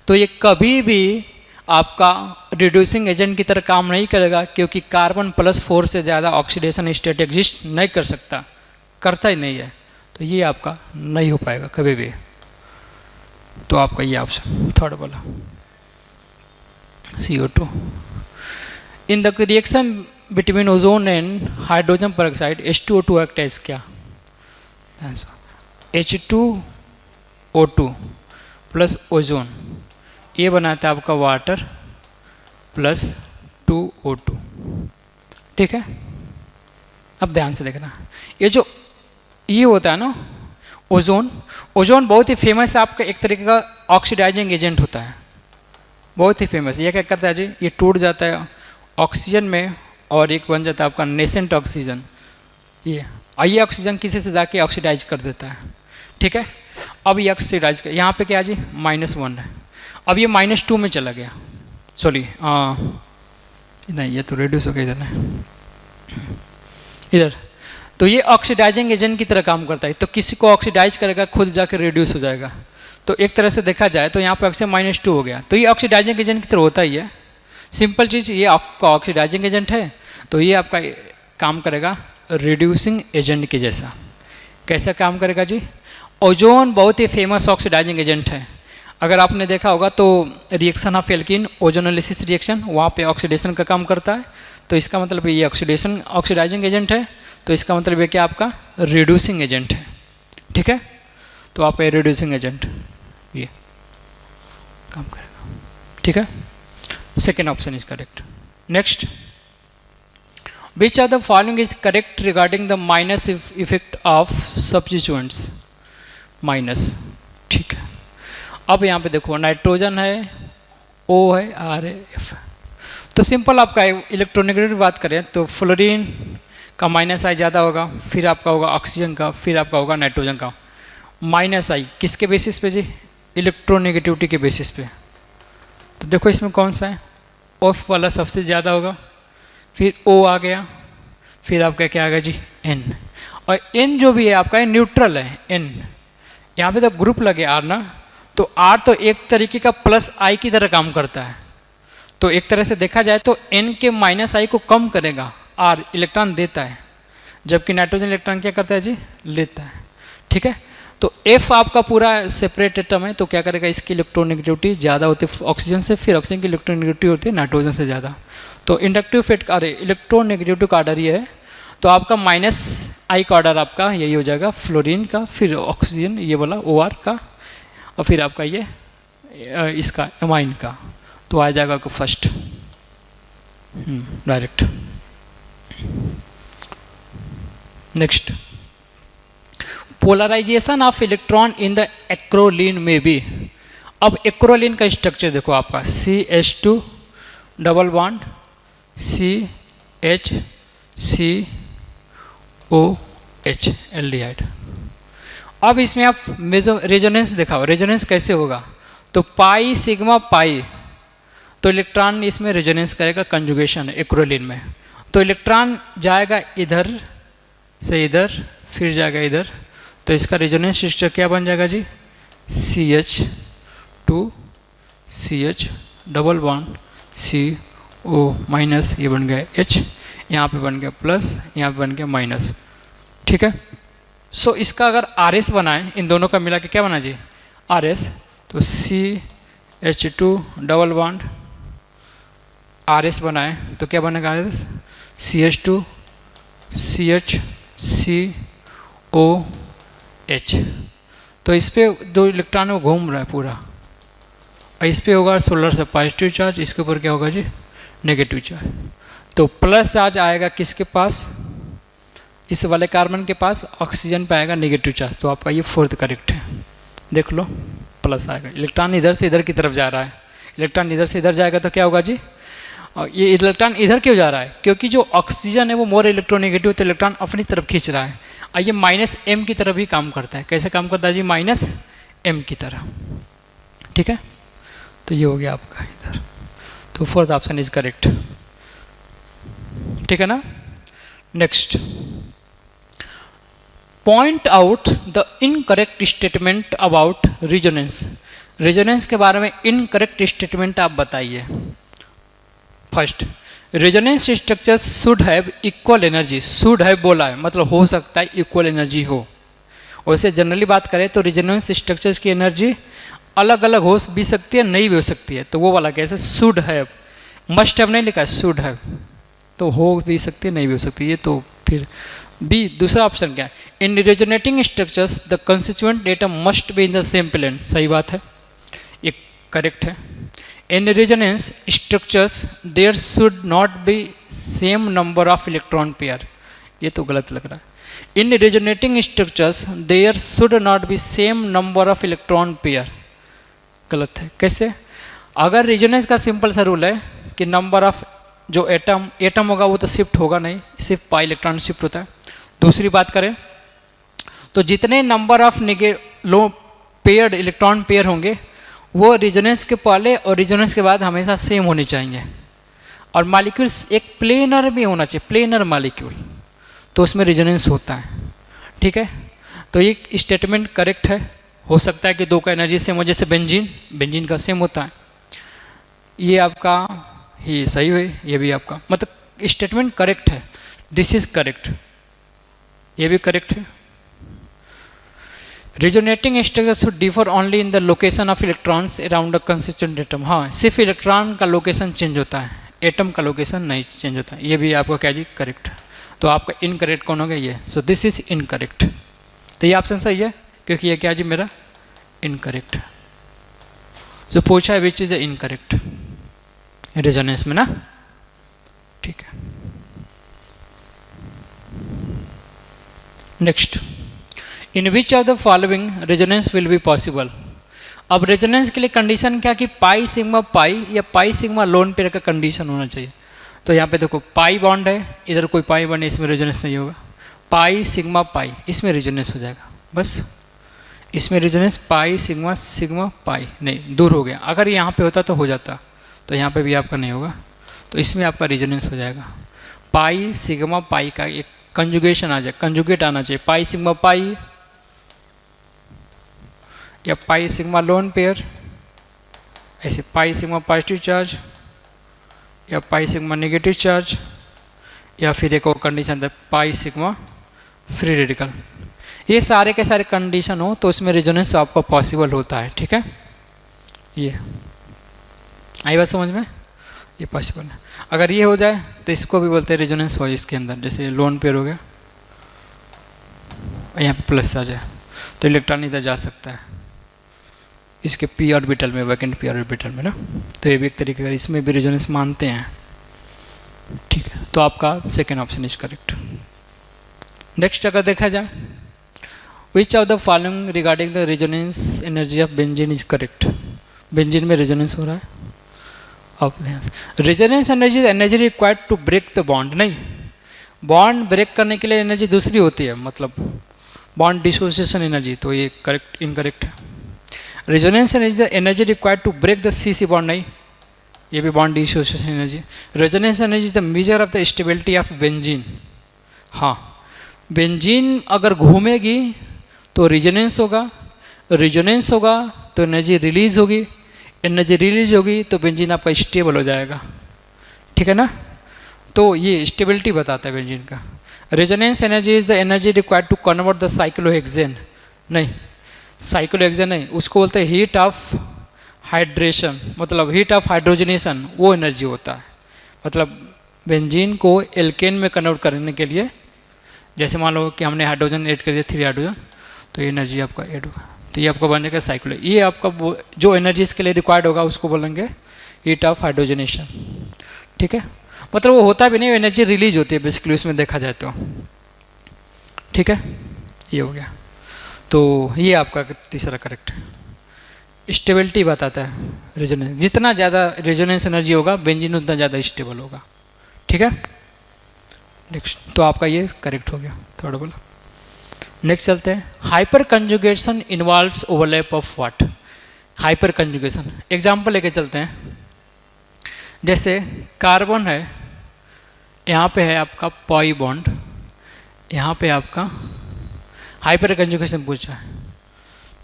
तो ये कभी भी आपका रिड्यूसिंग एजेंट की तरह काम नहीं करेगा, क्योंकि कार्बन +4 से ज़्यादा ऑक्सीडेशन स्टेट एग्जिस्ट नहीं कर सकता, करता ही नहीं है। तो ये आपका नहीं हो पाएगा कभी भी। तो आपका ये ऑप्शन थर्ड वाला CO2। In the reaction between ozone and hydrogen peroxide H2O2 act as क्या, H2O2 प्लस ओजोन, ये बनाता है आपका वाटर +2O2। ठीक है, अब ध्यान से देखना, ये जो ये होता है ना ओजोन, ओजोन बहुत ही फेमस है आपका, एक तरीके का ऑक्सीडाइजिंग एजेंट होता है, बहुत ही फेमस। ये क्या करता है जी, ये टूट जाता है ऑक्सीजन में और एक बन जाता है आपका नेसेंट ऑक्सीजन। ये ऑक्सीजन किसी से जाके ऑक्सीडाइज कर देता है। ठीक है, अब ये ऑक्सीडाइज कर, यहाँ पे क्या जी -1 है, अब ये -2 में चला गया, सॉरी नहीं, ये तो रेड्यूस हो गया इधर नहीं, इधर। तो ये ऑक्सीडाइजिंग एजेंट की तरह काम करता है, तो किसी को ऑक्सीडाइज करेगा खुद जाकर रेड्यूस हो जाएगा। तो एक तरह से देखा जाए तो यहाँ पर ऑक्सीजन -2 हो गया, तो ये ऑक्सीडाइजिंग एजेंट की तरह होता ही है। सिंपल चीज़, ये आपका ऑक्सीडाइजिंग एजेंट है तो ये आपका काम करेगा रिड्यूसिंग एजेंट के जैसा। कैसा काम करेगा जी? ओजोन बहुत ही फेमस ऑक्सीडाइजिंग एजेंट है। अगर आपने देखा होगा तो reaction of alkene ozonolysis reaction, वहाँ पे ऑक्सीडेशन का काम करता है। तो इसका मतलब ये ऑक्सीडाइजिंग एजेंट है, तो इसका मतलब ये क्या आपका रिड्यूसिंग एजेंट है। ठीक है, तो आपका रिड्यूसिंग एजेंट ये काम करेगा। ठीक है, second option is correct. Next, which are the following is correct regarding the minus effect of substituents? Minus, ठीक है। अब यहाँ पे देखो नाइट्रोजन है, O है, R है, F। तो सिंपल आपका इलेक्ट्रोनेगेटिव बात करें तो फ्लोरीन का -I ज़्यादा होगा, फिर आपका होगा ऑक्सीजन का, फिर आपका होगा नाइट्रोजन का। -I किसके बेसिस पे जी? इलेक्ट्रोनेगेटिविटी के बेसिस पे। तो देखो इसमें कौन सा है? F वाला सबसे ज़्यादा होगा, फिर O आ गया, फिर आपका क्या आ गया जी? N। और N जो भी है आपका न्यूट्रल है N। यहाँ पे तो ग्रुप लगे R ना, तो R तो एक तरीके का +I की तरह काम करता है। तो एक तरह से देखा जाए तो N के -I को कम करेगा, R इलेक्ट्रॉन देता है, जबकि नाइट्रोजन इलेक्ट्रॉन क्या करता है जी? लेता है। ठीक है, तो F आपका पूरा सेपरेट एटम है, तो क्या करेगा? इसकी इलेक्ट्रोनेगेटिविटी ज़्यादा होती है ऑक्सीजन से, फिर ऑक्सीजन की इलेक्ट्रोनेगेटिविटी होती है नाइट्रोजन से ज़्यादा। तो इंडक्टिव फेट का इलेक्ट्रोनेगेटिविटी का ऑर्डर ये है। तो आपका -I का ऑर्डर आपका यही हो जाएगा, फ्लोरीन का, फिर ऑक्सीजन ये वाला OR का, और फिर आपका ये इसका एमाइन का। तो आ जाएगा आपको first direct. Next, polarization of electron in the acrolein में भी। अब एक्रोलीन का स्ट्रक्चर देखो आपका CH2 double bond CH aldehyde. अब इसमें आप रेजोनेंस दिखाओ, रेजोनेंस कैसे होगा? तो पाई सिग्मा पाई, तो इलेक्ट्रॉन इसमें रेजोनेंस करेगा, कंजुगेशन है एक्रोलीन में। तो इलेक्ट्रॉन जाएगा इधर से इधर, फिर जाएगा इधर, तो इसका रेजोनेंस स्ट्रक्चर क्या बन जाएगा जी? CH2 CH double bond CO- ये बन गया H, यहाँ पे बन गया प्लस, यहाँ पे बन गया माइनस। ठीक है, सो इसका अगर RS बनाए, इन दोनों का मिला के क्या बना जी? RS। तो CH2 डबल बॉन्ड RS बनाए तो क्या बनेगा? CH2 CH COH। तो इस पे दो इलेक्ट्रॉन वो घूम रहा है पूरा, और इस पे होगा सोलर से पॉजिटिव चार्ज, इसके ऊपर क्या होगा जी? Negative charge. तो प्लस चार्ज आएगा किसके पास? इस वाले कार्बन के पास। ऑक्सीजन पे आएगा नेगेटिव चार्ज। तो आपका ये फोर्थ करेक्ट है, देख लो, प्लस आएगा। इलेक्ट्रॉन इधर से इधर की तरफ जा रहा है, इलेक्ट्रॉन इधर से इधर जाएगा तो क्या होगा जी? और ये इलेक्ट्रॉन इधर क्यों जा रहा है? क्योंकि जो ऑक्सीजन है वो मोर इलेक्ट्रोनेगेटिव, तो इलेक्ट्रॉन अपनी तरफ खींच रहा है, और ये -M की तरफ भी काम करता है। कैसे काम करता है जी? -M की तरह। ठीक है, तो ये हो गया आपका इधर। तो फोर्थ ऑप्शन इज करेक्ट। ठीक है ना। Next, point out the incorrect statement about resonance. Resonance के बारे में इनकरेक्ट स्टेटमेंट आप बताइए। First, resonance structures should have equal energy. Should have बोला है, मतलब हो सकता है इक्वल एनर्जी हो। वैसे जनरली बात करें तो रेजोनेंस स्ट्रक्चर्स की एनर्जी अलग अलग हो भी सकती है, नहीं भी हो सकती है। तो वो वाला कैसे? शुड हैव, मस्ट हैव नहीं लिखा है, शुड हैव। तो हो भी सकती है, नहीं भी हो सकती है। तो फिर बी, दूसरा ऑप्शन क्या है? In resonating structures the constituent atom must be in the same plane. सही बात है, ये करेक्ट है। In resonance structures there should not be same number of electron pair. ये तो गलत लग रहा है। In resonating structures there should not be same number of electron pair, गलत है। कैसे? अगर रेजोनेंस का सिंपल सा रूल है कि नंबर ऑफ जो एटम होगा वो तो शिफ्ट होगा नहीं, सिर्फ पाई इलेक्ट्रॉन शिफ्ट होता है। दूसरी बात करें तो जितने number of low paired electron pair होंगे वो रेजोनेंस के पहले और रेजोनेंस के बाद हमेशा सेम होने चाहिए। और मालिक्यूल्स एक प्लेनर में होना चाहिए, प्लेनर मालिक्यूल, तो उसमें रेजोनेंस होता है। ठीक है, तो ये स्टेटमेंट करेक्ट है। हो सकता है कि दो का एनर्जी सेम हो, जैसे बेंजीन, बेंजीन का सेम होता है। ये आपका ही सही हुई, ये भी आपका मतलब स्टेटमेंट करेक्ट है। दिस इज करेक्ट, ये भी करेक्ट है। Resonating structure should differ only in the location of electrons around the constituent atom. हाँ, सिर्फ इलेक्ट्रॉन का लोकेशन चेंज होता है, एटम का लोकेशन नहीं चेंज होता है। ये भी आपका क्या जी करेक्ट है। तो आपका इनकरेक्ट कौन हो गया ये, सो दिस इज इनकरेक्ट। तो ये ऑप्शन सही है क्योंकि ये क्या जी मेरा इनकरेक्ट है। जो पूछा है विच इज इनकरेक्ट रेजोनेंस में ना। ठीक है, next, in which of the following resonance will be possible. अब रेजोनेंस के लिए कंडीशन क्या कि पाई सिग्मा पाई या पाई सिग्मा लोन पेयर का कंडीशन होना चाहिए। तो यहाँ पे देखो पाई बॉन्ड है, इधर कोई पाई बॉन्ड है, इसमें रेजोनेंस नहीं होगा। पाई सिग्मा पाई, इसमें रेजोनेंस हो जाएगा, बस इसमें resonance pi sigma sigma pi नहीं, दूर हो गया। अगर यहाँ पे होता तो हो जाता, तो यहाँ पे भी आपका नहीं होगा, तो इसमें आपका रेजोनेंस हो जाएगा। पाई सिग्मा पाई का एक कंजुगेशन आ जाए, कंजुगेट आना चाहिए, पाई सिग्मा पाई या पाई सिग्मा लोन पेयर, ऐसे पाई सिग्मा पॉजिटिव चार्ज या पाई सिग्मा नेगेटिव चार्ज, या फिर एक और कंडीशन है पाई सिग्मा फ्री रेडिकल। ये सारे के सारे कंडीशन हो तो उसमें रेजोनेंस आपका पॉसिबल होता है। ठीक है, ये आई बात समझ में, ये पॉसिबल है। अगर ये हो जाए तो इसको भी बोलते हैं रेजोनेंस हो इसके अंदर, जैसे लोन पेयर हो गया, यहाँ पे प्लस आ जाए तो इलेक्ट्रॉन इधर जा सकता है इसके पी ऑर्बिटल में, वैकेंट पी ऑर्बिटल में ना। तो ये भी एक तरीके का इसमें भी रेजोनेंस मानते हैं। ठीक है, तो आपका second option is correct. Next अगर देखा जाए, which of the following regarding the resonance energy of benzene is correct. Benzene में रेजोनेंस हो रहा है। अब resonance energy energy required to break the bond, नहीं, बॉन्ड ब्रेक करने के लिए एनर्जी दूसरी होती है, मतलब बॉन्ड डिसोसिएशन एनर्जी, तो ये करेक्ट इनकरेक्ट है। Resonance energy required to break the C bond, नहीं, ये भी bond dissociation energy. Resonance energy is the measure of the stability of benzene. हाँ, बेंजीन अगर घूमेगी तो रेजोनेंस होगा, रेजोनेंस होगा तो एनर्जी रिलीज होगी, एनर्जी रिलीज होगी तो बेंजीन आपका स्टेबल हो जाएगा। ठीक है ना, तो ये स्टेबिलिटी बताता है बेंजीन का। Resonance energy is the energy required to convert the cyclohexane, नहीं, साइक्लोहेक्सेन नहीं, उसको बोलते हैं हीट ऑफ हाइड्रेशन, मतलब हीट ऑफ हाइड्रोजनेशन, वो एनर्जी होता है। मतलब बेंजीन को एल्केन में कन्वर्ट करने के लिए, जैसे मान लो कि हमने हाइड्रोजन ऐड कर दिया 3 हाइड्रोजन, तो ये एनर्जी आपका ऐड होगा, तो ये आपका बनेगा साइक्लो। ये आपका जो एनर्जी इसके लिए रिक्वायर्ड होगा उसको बोलेंगे हीट ऑफ हाइड्रोजनेशन। ठीक है, मतलब वो होता भी नहीं, एनर्जी रिलीज होती है बेसिकली उसमें देखा जाए तो। ठीक है, ये हो गया। तो ये आपका तीसरा करेक्ट है। स्टेबिलिटी बताता है रेजोनेंस, जितना ज़्यादा रेजोनेंस एनर्जी होगा बेंजीन उतना ज़्यादा स्टेबल होगा। ठीक है, नेक्स्ट, तो आपका ये करेक्ट हो गया, थोड़ा बोला। नेक्स्ट चलते हैं, hyper conjugation involves overlap of what. Hyper conjugation example लेके चलते हैं, जैसे कार्बन है, यहाँ पे है आपका पाई बॉन्ड, यहाँ पे आपका हाइपर कंजुगेशन पूछा है,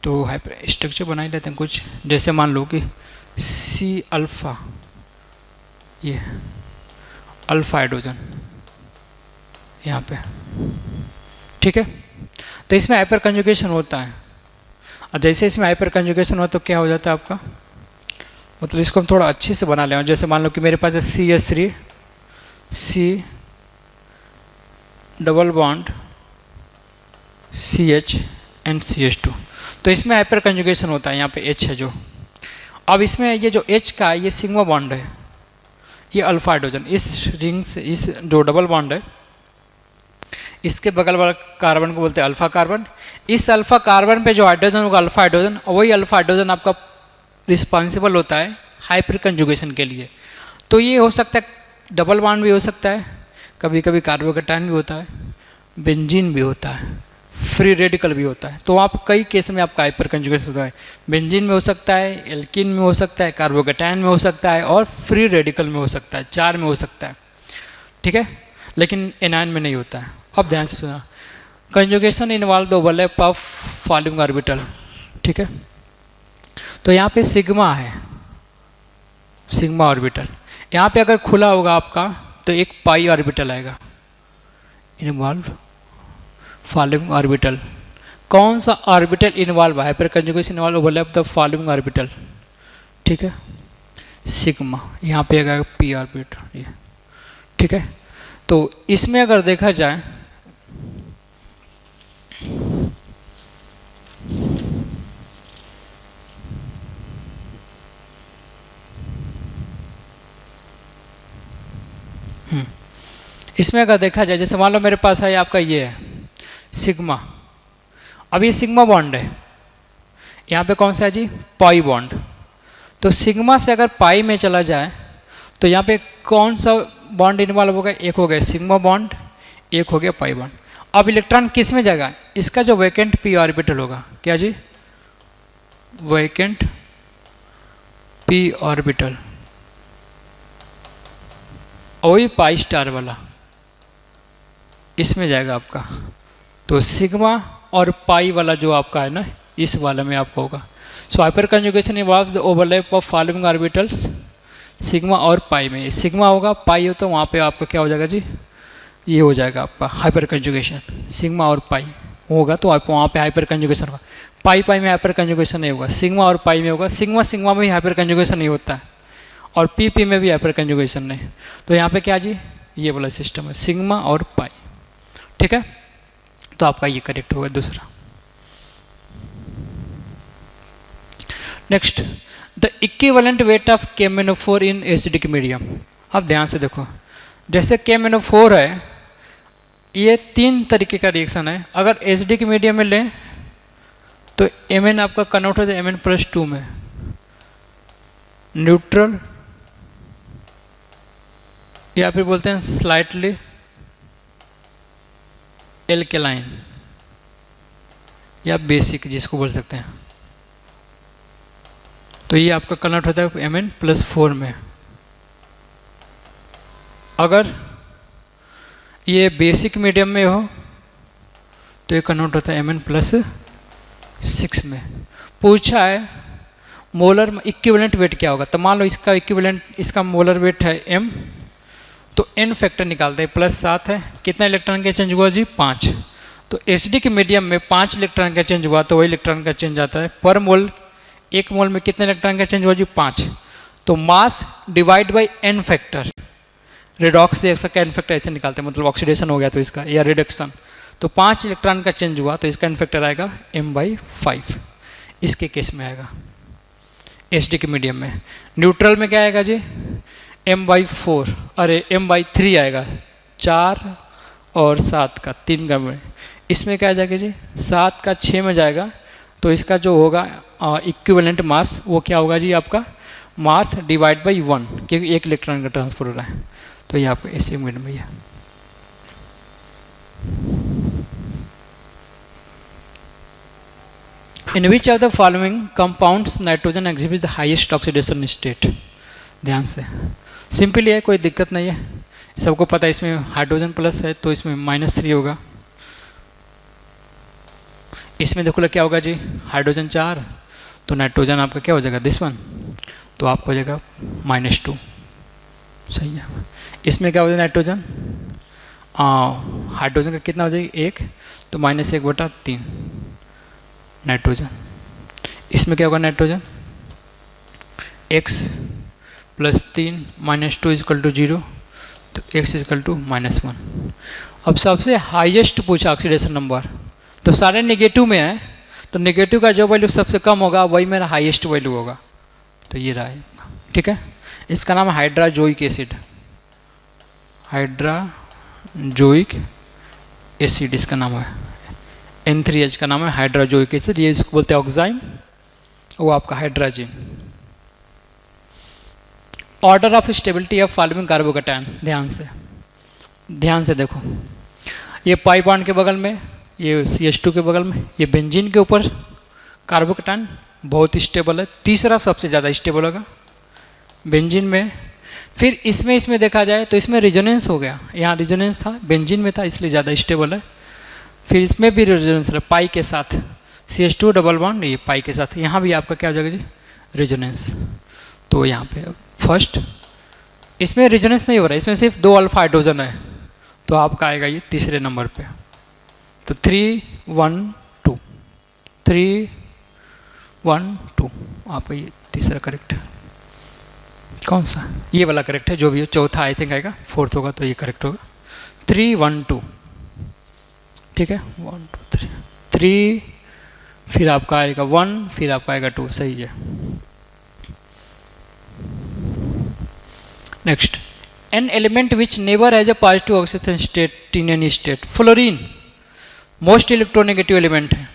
तो हाइपर स्ट्रक्चर बना ही लेते हैं कुछ, जैसे मान लो कि सी अल्फा, ये अल्फा हाइड्रोजन यहाँ पे। ठीक है, तो इसमें हाइपर कंजुगेशन होता है, और जैसे इसमें हाइपर कंजुगेशन हो तो क्या हो जाता है आपका, मतलब इसको हम थोड़ा अच्छे से बना लें। जैसे मान लो कि मेरे पास है CH3 C double bond CH and CH2, तो इसमें हाइपर कंजुगेशन होता है, यहाँ पे H है जो। अब इसमें ये जो H का ये सिग्मा बॉन्ड है, ये अल्फा हाइड्रोजन, इस रिंग से इस जो डबल बॉन्ड है इसके बगल वाला कार्बन को बोलते हैं अल्फा कार्बन। इस अल्फा कार्बन पे जो हाइड्रोजन होगा अल्फा हाइड्रोजन, और वही अल्फा हाइड्रोजन आपका रिस्पॉन्सिबल होता है हाइपर कंजुगेशन के लिए। तो ये हो सकता है डबल बॉन्ड भी हो सकता है, कभी कभी कार्बोकेटायन भी होता है, बेंजीन भी होता है, फ्री रेडिकल भी होता है। तो आप कई केस में आपका हाइपर कंजुगेशन होता है, बेंजीन में हो सकता है, एल्कीन में हो सकता है, कार्बोकेटायन में हो सकता है और फ्री रेडिकल में हो सकता है, 4 में हो सकता है, ठीक है, लेकिन एनायन में नहीं होता है। अब ध्यान से सुना, conjugation involve the overlap of following orbital, ठीक है। तो यहाँ पे सिग्मा है, सिग्मा ऑर्बिटल, यहाँ पे अगर खुला होगा आपका तो एक पाई ऑर्बिटल आएगा, इन्वॉल्व फॉलोइंग ऑर्बिटल। कौन सा ऑर्बिटल इन्वॉल्व है, hyper conjugation involve overlap the following orbital, ठीक है, सिग्मा, यहाँ पे आएगा पी ऑर्बिटल, ये ठीक है। तो इसमें अगर देखा जाए इसमें अगर देखा जाए, जैसे मान लो मेरे पास है आपका ये है सिग्मा, अब ये सिग्मा बॉन्ड है, यहाँ पे कौन सा है जी, पाई बॉन्ड। तो सिग्मा से अगर पाई में चला जाए तो यहाँ पे कौन सा बॉन्ड इन्वॉल्व होगा, एक हो गया सिग्मा बॉन्ड, एक हो गया पाई बॉन्ड। अब इलेक्ट्रॉन किस में जाएगा, इसका जो वैकेंट पी ऑर्बिटल होगा, क्या जी, वैकेंट पी ऑर्बिटल, वही पाई स्टार वाला इसमें जाएगा आपका। तो सिग्मा और पाई वाला जो आपका है ना, इस वाले में आपका होगा। सो hyper conjugation involves the overlap of following orbitals, sigma और पाई में, सिग्मा होगा पाई हो तो वहाँ पे आपका क्या हो जाएगा जी, ये हो जाएगा आपका हाइपर कंजुगेशन, सिग्मा और पाई होगा तो आप वहाँ पे हाइपर कंजुगेशन होगा। पाई पाई में हाइपर कंजुगेशन नहीं होगा, सिग्मा और पाई में होगा, सिग्मा सिग्मा में भी हाइपर कंजुगेशन नहीं होता है और पी पी में भी हाइपर कंजुगेशन नहीं। तो यहाँ पे क्या जी, ये वाला सिस्टम है सिग्मा और पाई, ठीक है। तो आपका ये करेक्ट होगा दूसरा। Next, the equivalent weight of KMnO4 in acidic medium. अब ध्यान से देखो, जैसे KMnO4 है, ये 3 तरीके का रिएक्शन है। अगर एसिडिक मीडियम में लें तो Mn आपका कन्वर्ट होता है Mn+2 में, न्यूट्रल या फिर बोलते हैं स्लाइटली एल्केलाइन या बेसिक जिसको बोल सकते हैं। तो ये आपका कन्वर्ट होता है Mn+4 में। अगर ये बेसिक मीडियम में हो तो ये कन्वर्ट होता है Mn+6 में। पूछा है मोलर इक्विवेलेंट वेट क्या होगा, तो मान लो इसका इक्विवेलेंट, इसका मोलर वेट है m, तो n फैक्टर निकालते हैं, +7 है, कितना इलेक्ट्रॉन का चेंज हुआ जी, 5। तो एसिडिक मीडियम में 5 इलेक्ट्रॉन का चेंज हुआ तो वही इलेक्ट्रॉन का चेंज आता है पर मोल, 1 मोल में कितने इलेक्ट्रॉन का चेंज हुआ जी, 5। तो mass divide by n factor, redox का n फैक्टर ऐसे निकालते हैं, मतलब ऑक्सीडेशन हो गया तो इसका, या रिडक्शन, तो 5 इलेक्ट्रॉन का चेंज हुआ तो इसका n फैक्टर आएगा m/5, इसके केस में आएगा एसिडिक मीडियम में। न्यूट्रल में क्या आएगा जी, m/4, अरे m/3 आएगा, 4 और 7 का 3 का में, इसमें क्या आ जाएगा जी, 7 का 6 में जाएगा तो इसका जो होगा इक्विवेलेंट मास वो क्या होगा जी, आपका मास डिवाइड बाई 1, क्योंकि 1 इलेक्ट्रॉन का ट्रांसफर हो रहा है। तो ये आपको एसिडिक मीडियम में है। In which of the following compounds nitrogen exhibit the highest oxidation state. ध्यान से, सिंपली है, कोई दिक्कत नहीं है, सबको पता है। इसमें हाइड्रोजन प्लस है तो इसमें -3 होगा। इसमें देखो क्या होगा जी, हाइड्रोजन 4 तो नाइट्रोजन आपका क्या हो जाएगा, दिस वन, तो आपको हो जाएगा -2, सही है। इसमें क्या हो जाएगा नाइट्रोजन, हाइड्रोजन का कितना हो जाएगा 1, तो -1/3 नाइट्रोजन। इसमें क्या होगा नाइट्रोजन, x + 3 -2 = 0, तो x = -1। अब सबसे हाईएस्ट पूछा ऑक्सीडेशन नंबर, तो सारे नेगेटिव में है, तो नेगेटिव का जो वैल्यू सबसे कम होगा वही मेरा हाईएस्ट वैल्यू होगा, तो ये रहा है, ठीक है। इसका नाम है हाइड्राजोइक एसिड, हाइड्राजोइक एसिड इसका नाम है, N3H का नाम है हाइड्राजोइक एसिड, ये इसको बोलते हैं ऑक्साइम, वो आपका hydrazine. Order of stability of following carbocation, ध्यान से देखो, ये पाई बॉन्ड के बगल में ये CH2 के बगल में, ये बेंजीन के ऊपर कार्बोकेटाइन बहुत स्टेबल है, तीसरा सबसे ज़्यादा स्टेबल होगा बेंजीन में। फिर इसमें देखा जाए तो इसमें रिजोनेंस हो गया, यहाँ रिजोनेंस था, बेंजीन में था इसलिए ज़्यादा स्टेबल है। फिर इसमें भी रिजोनेंस है पाई के साथ, CH2 डबल बॉन्ड ये पाई के साथ, यहाँ भी आपका क्या हो जाएगा जी रिजोनेंस। तो यहाँ पे फर्स्ट इसमें रिजोनेंस नहीं हो रहा है, इसमें सिर्फ 2 अल्फा हाइड्रोजन है, तो आपका आएगा ये तीसरे नंबर पे। तो 3 1 2 3 1 2 आपका ये तीसरा करेक्ट है। कौन सा? ये वाला करेक्ट है, जो भी हो, चौथा आई थिंक आएगा, फोर्थ होगा तो ये करेक्ट होगा। 3 1 2 ठीक है, 1 2 3 3, फिर आपका आएगा 1, फिर आपका आएगा 2, सही है। Next, an element which never has a positive oxygen state in any state. Fluorine most electronegative element है,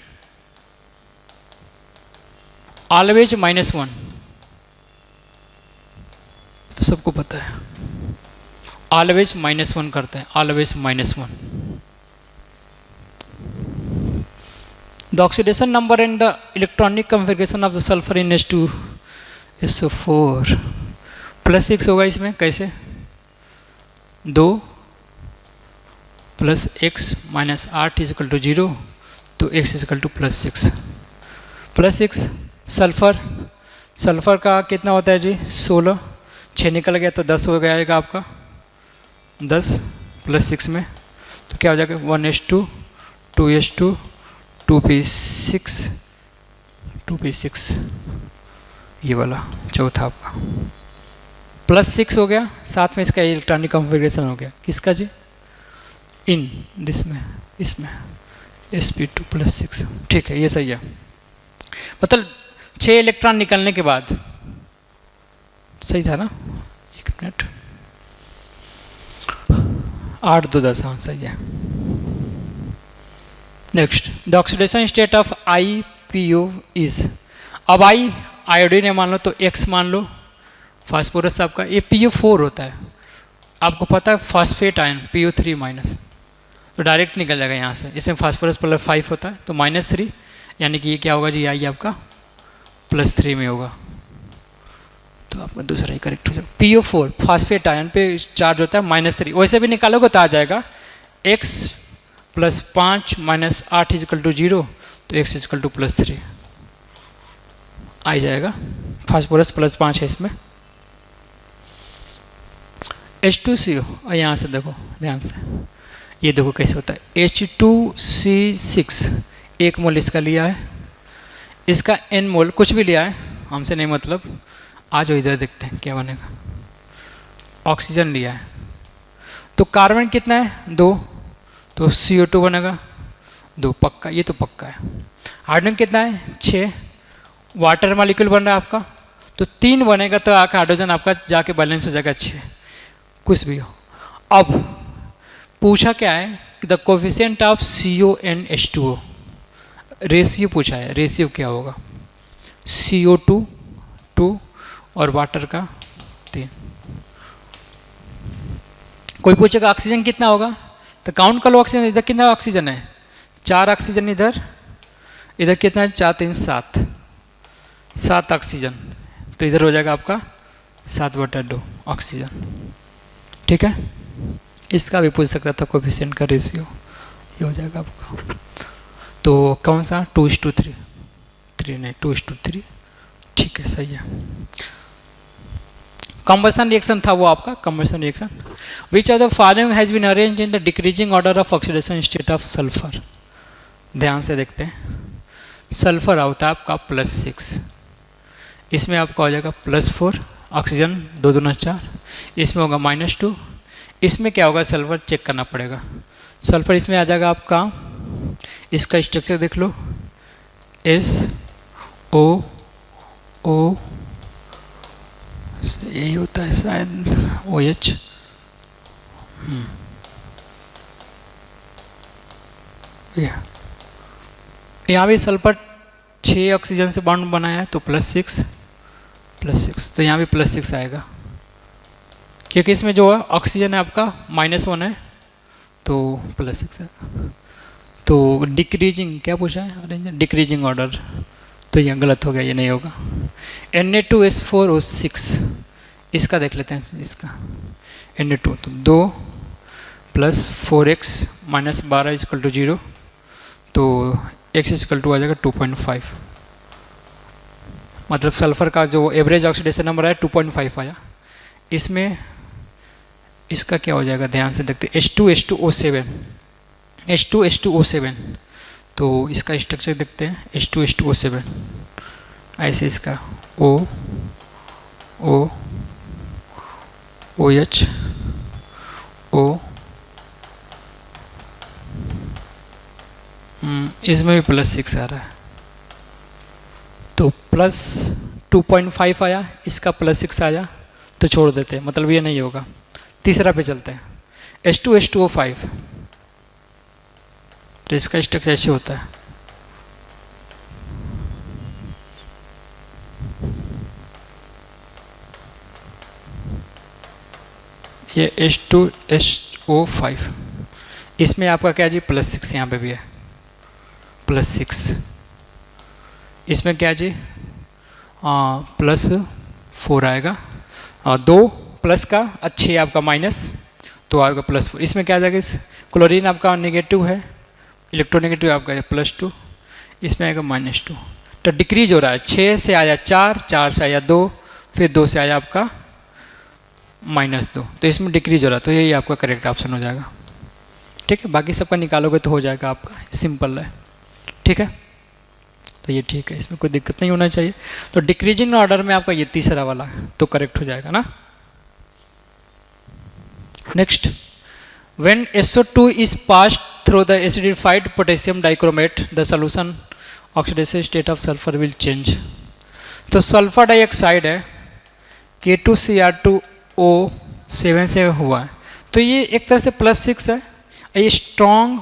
ऑलवेज -1, तो सबको पता है, ऑलवेज -1 करते हैं, always -1। The oxidation number and the electronic configuration of the sulphur in H2 is 4 +6 होगा इसमें, कैसे? 2 + x - 8 = 0, तो x = +6 +6। सल्फर का कितना होता है जी 16, 6 निकल गया तो 10 हो जाएगा आपका, 10 + 6 में, तो क्या हो जाएगा 1s2 2s2 2p6 2p6, ये वाला चौथा आपका +6 हो गया, साथ में इसका इलेक्ट्रॉनिक कॉन्फ़िगरेशन हो गया, किसका जी? इन दिस में, इसमें sp2 + 6, ठीक है, ये सही है। मतलब 6 इलेक्ट्रॉन निकलने के बाद, सही था ना? 1 मिनट, 8 2 10, हाँ सही है। Next, the oxidation state of IPO is, अब I आयोडीन है मान लो, तो X मान लो, फास्फोरस आपका ये PO4 होता है, आपको पता है फॉस्फेट आयन PO3-, तो डायरेक्ट निकल जाएगा यहाँ से, इसमें फास्फोरस +5 होता है, तो -3, यानी कि ये क्या होगा जी I आपका +3 में होगा, तो आपका दूसरा ही करेक्ट हो जाएगा। PO4 फॉस्फेट आयन पे चार्ज होता है -3, वैसे भी निकालोगे तो आ जाएगा X + 5 - 8 = 0, तो x = +3 आ जाएगा, फास्फोरस +5 है इसमें। H2CO, और यहाँ से देखो ध्यान से, ये देखो कैसे होता है, H2C6 1 मोल इसका लिया है, इसका n मोल कुछ भी लिया है, हमसे नहीं मतलब, आज इधर देखते हैं क्या बनेगा। ऑक्सीजन लिया है, तो कार्बन कितना है 2, तो CO2 बनेगा 2, पक्का, ये तो पक्का है। हाइड्रोजन कितना है 6, वाटर मॉलिक्यूल बन रहा है आपका, तो 3 बनेगा, तो आपका हाइड्रोजन आपका जाके बैलेंस हो जाएगा 6, कुछ भी हो। अब पूछा क्या है कि the coefficient of CONH2O, ratio पूछा है, रेशियो क्या होगा, CO2 2 और वाटर का 3। कोई पूछेगा ऑक्सीजन कितना होगा, तो काउंट कर लो ऑक्सीजन, इधर कितना ऑक्सीजन है 4 ऑक्सीजन, इधर कितना है 4 3 7 ऑक्सीजन, तो इधर हो जाएगा आपका 7/2 ऑक्सीजन, ठीक है। इसका भी पूछ सकता था कोफिशिएंट का रेशियो, ये हो जाएगा आपका, तो कौन सा 2:3 3 नहीं 2:3, ठीक है सही है। कंबशन रिएक्शन था वो आपका, combustion reaction. Which of the following has been arranged in the decreasing order of oxidation state of sulphur. ध्यान से देखते हैं, सल्फर होता है आपका +6, इसमें आपका हो जाएगा +4, ऑक्सीजन 2 2 4, इसमें होगा -2, इसमें क्या होगा सल्फर चेक करना पड़ेगा, सल्फर इसमें आ जाएगा आपका, इसका स्ट्रक्चर देख लो, SO यही होता है शायद, OH, यहाँ भी सल्फर 6 ऑक्सीजन से बॉन्ड बनाया है, तो +6 तो यहाँ भी +6 आएगा, क्योंकि इसमें जो है ऑक्सीजन है आपका -1 है, तो +6 है। तो डिक्रीजिंग क्या पूछा है, अरे डिक्रीजिंग ऑर्डर, तो ये गलत हो गया, ये नहीं होगा। Na2S4O6 इसका देख लेते हैं, इसका Na2 तो 2 plus 4x minus 12 is equal to 0, तो x इजकल टू आ जाएगा 2.5, मतलब सल्फर का जो एवरेज ऑक्सीडेशन नंबर है 2.5 आया। इसमें इसका क्या हो जाएगा, ध्यान से देखते, H2H2O7, तो इसका स्ट्रक्चर देखते हैं, H2H2O7 ऐसे इसका OH O, इसमें भी +6 आ रहा है, तो प्लस 2.5 आया, इसका +6 आया, तो छोड़ देते हैं, मतलब ये नहीं होगा। तीसरा पे चलते हैं, H2H2O5, तो इसका स्ट्रक्चर ऐसे होता है, ये H2HO5, इसमें आपका क्या जी +6, यहाँ पे भी है +6, इसमें क्या जी +4 आएगा, 2 प्लस का अच्छे आपका माइनस, तो आएगा +4, इसमें क्या आ जाएगा, इस क्लोरीन आपका नेगेटिव है, इलेक्ट्रोनेगेटिव आपका +2, इसमें आएगा -2, तो डिक्रीज हो रहा है, 6 से आया 4, 4 से आया 2, फिर 2 से आया आपका -2, तो इसमें डिक्रीज हो रहा है, तो यही आपका करेक्ट ऑप्शन हो जाएगा। ठीक है, बाकी सबका निकालोगे तो हो जाएगा आपका, सिंपल है। ठीक है, तो ये ठीक है, इसमें कोई दिक्कत नहीं होना चाहिए। तो डिक्रीजिंग ऑर्डर में आपका ये तीसरा वाला तो करेक्ट हो जाएगा ना। Next, when SO2 is passed through the acidified potassium dichromate the solution oxidation state of sulphur will change. तो सल्फर डाइऑक्साइड है, K2Cr2O7 से हुआ है, तो ये एक तरह से +6 है, ये स्ट्रॉन्ग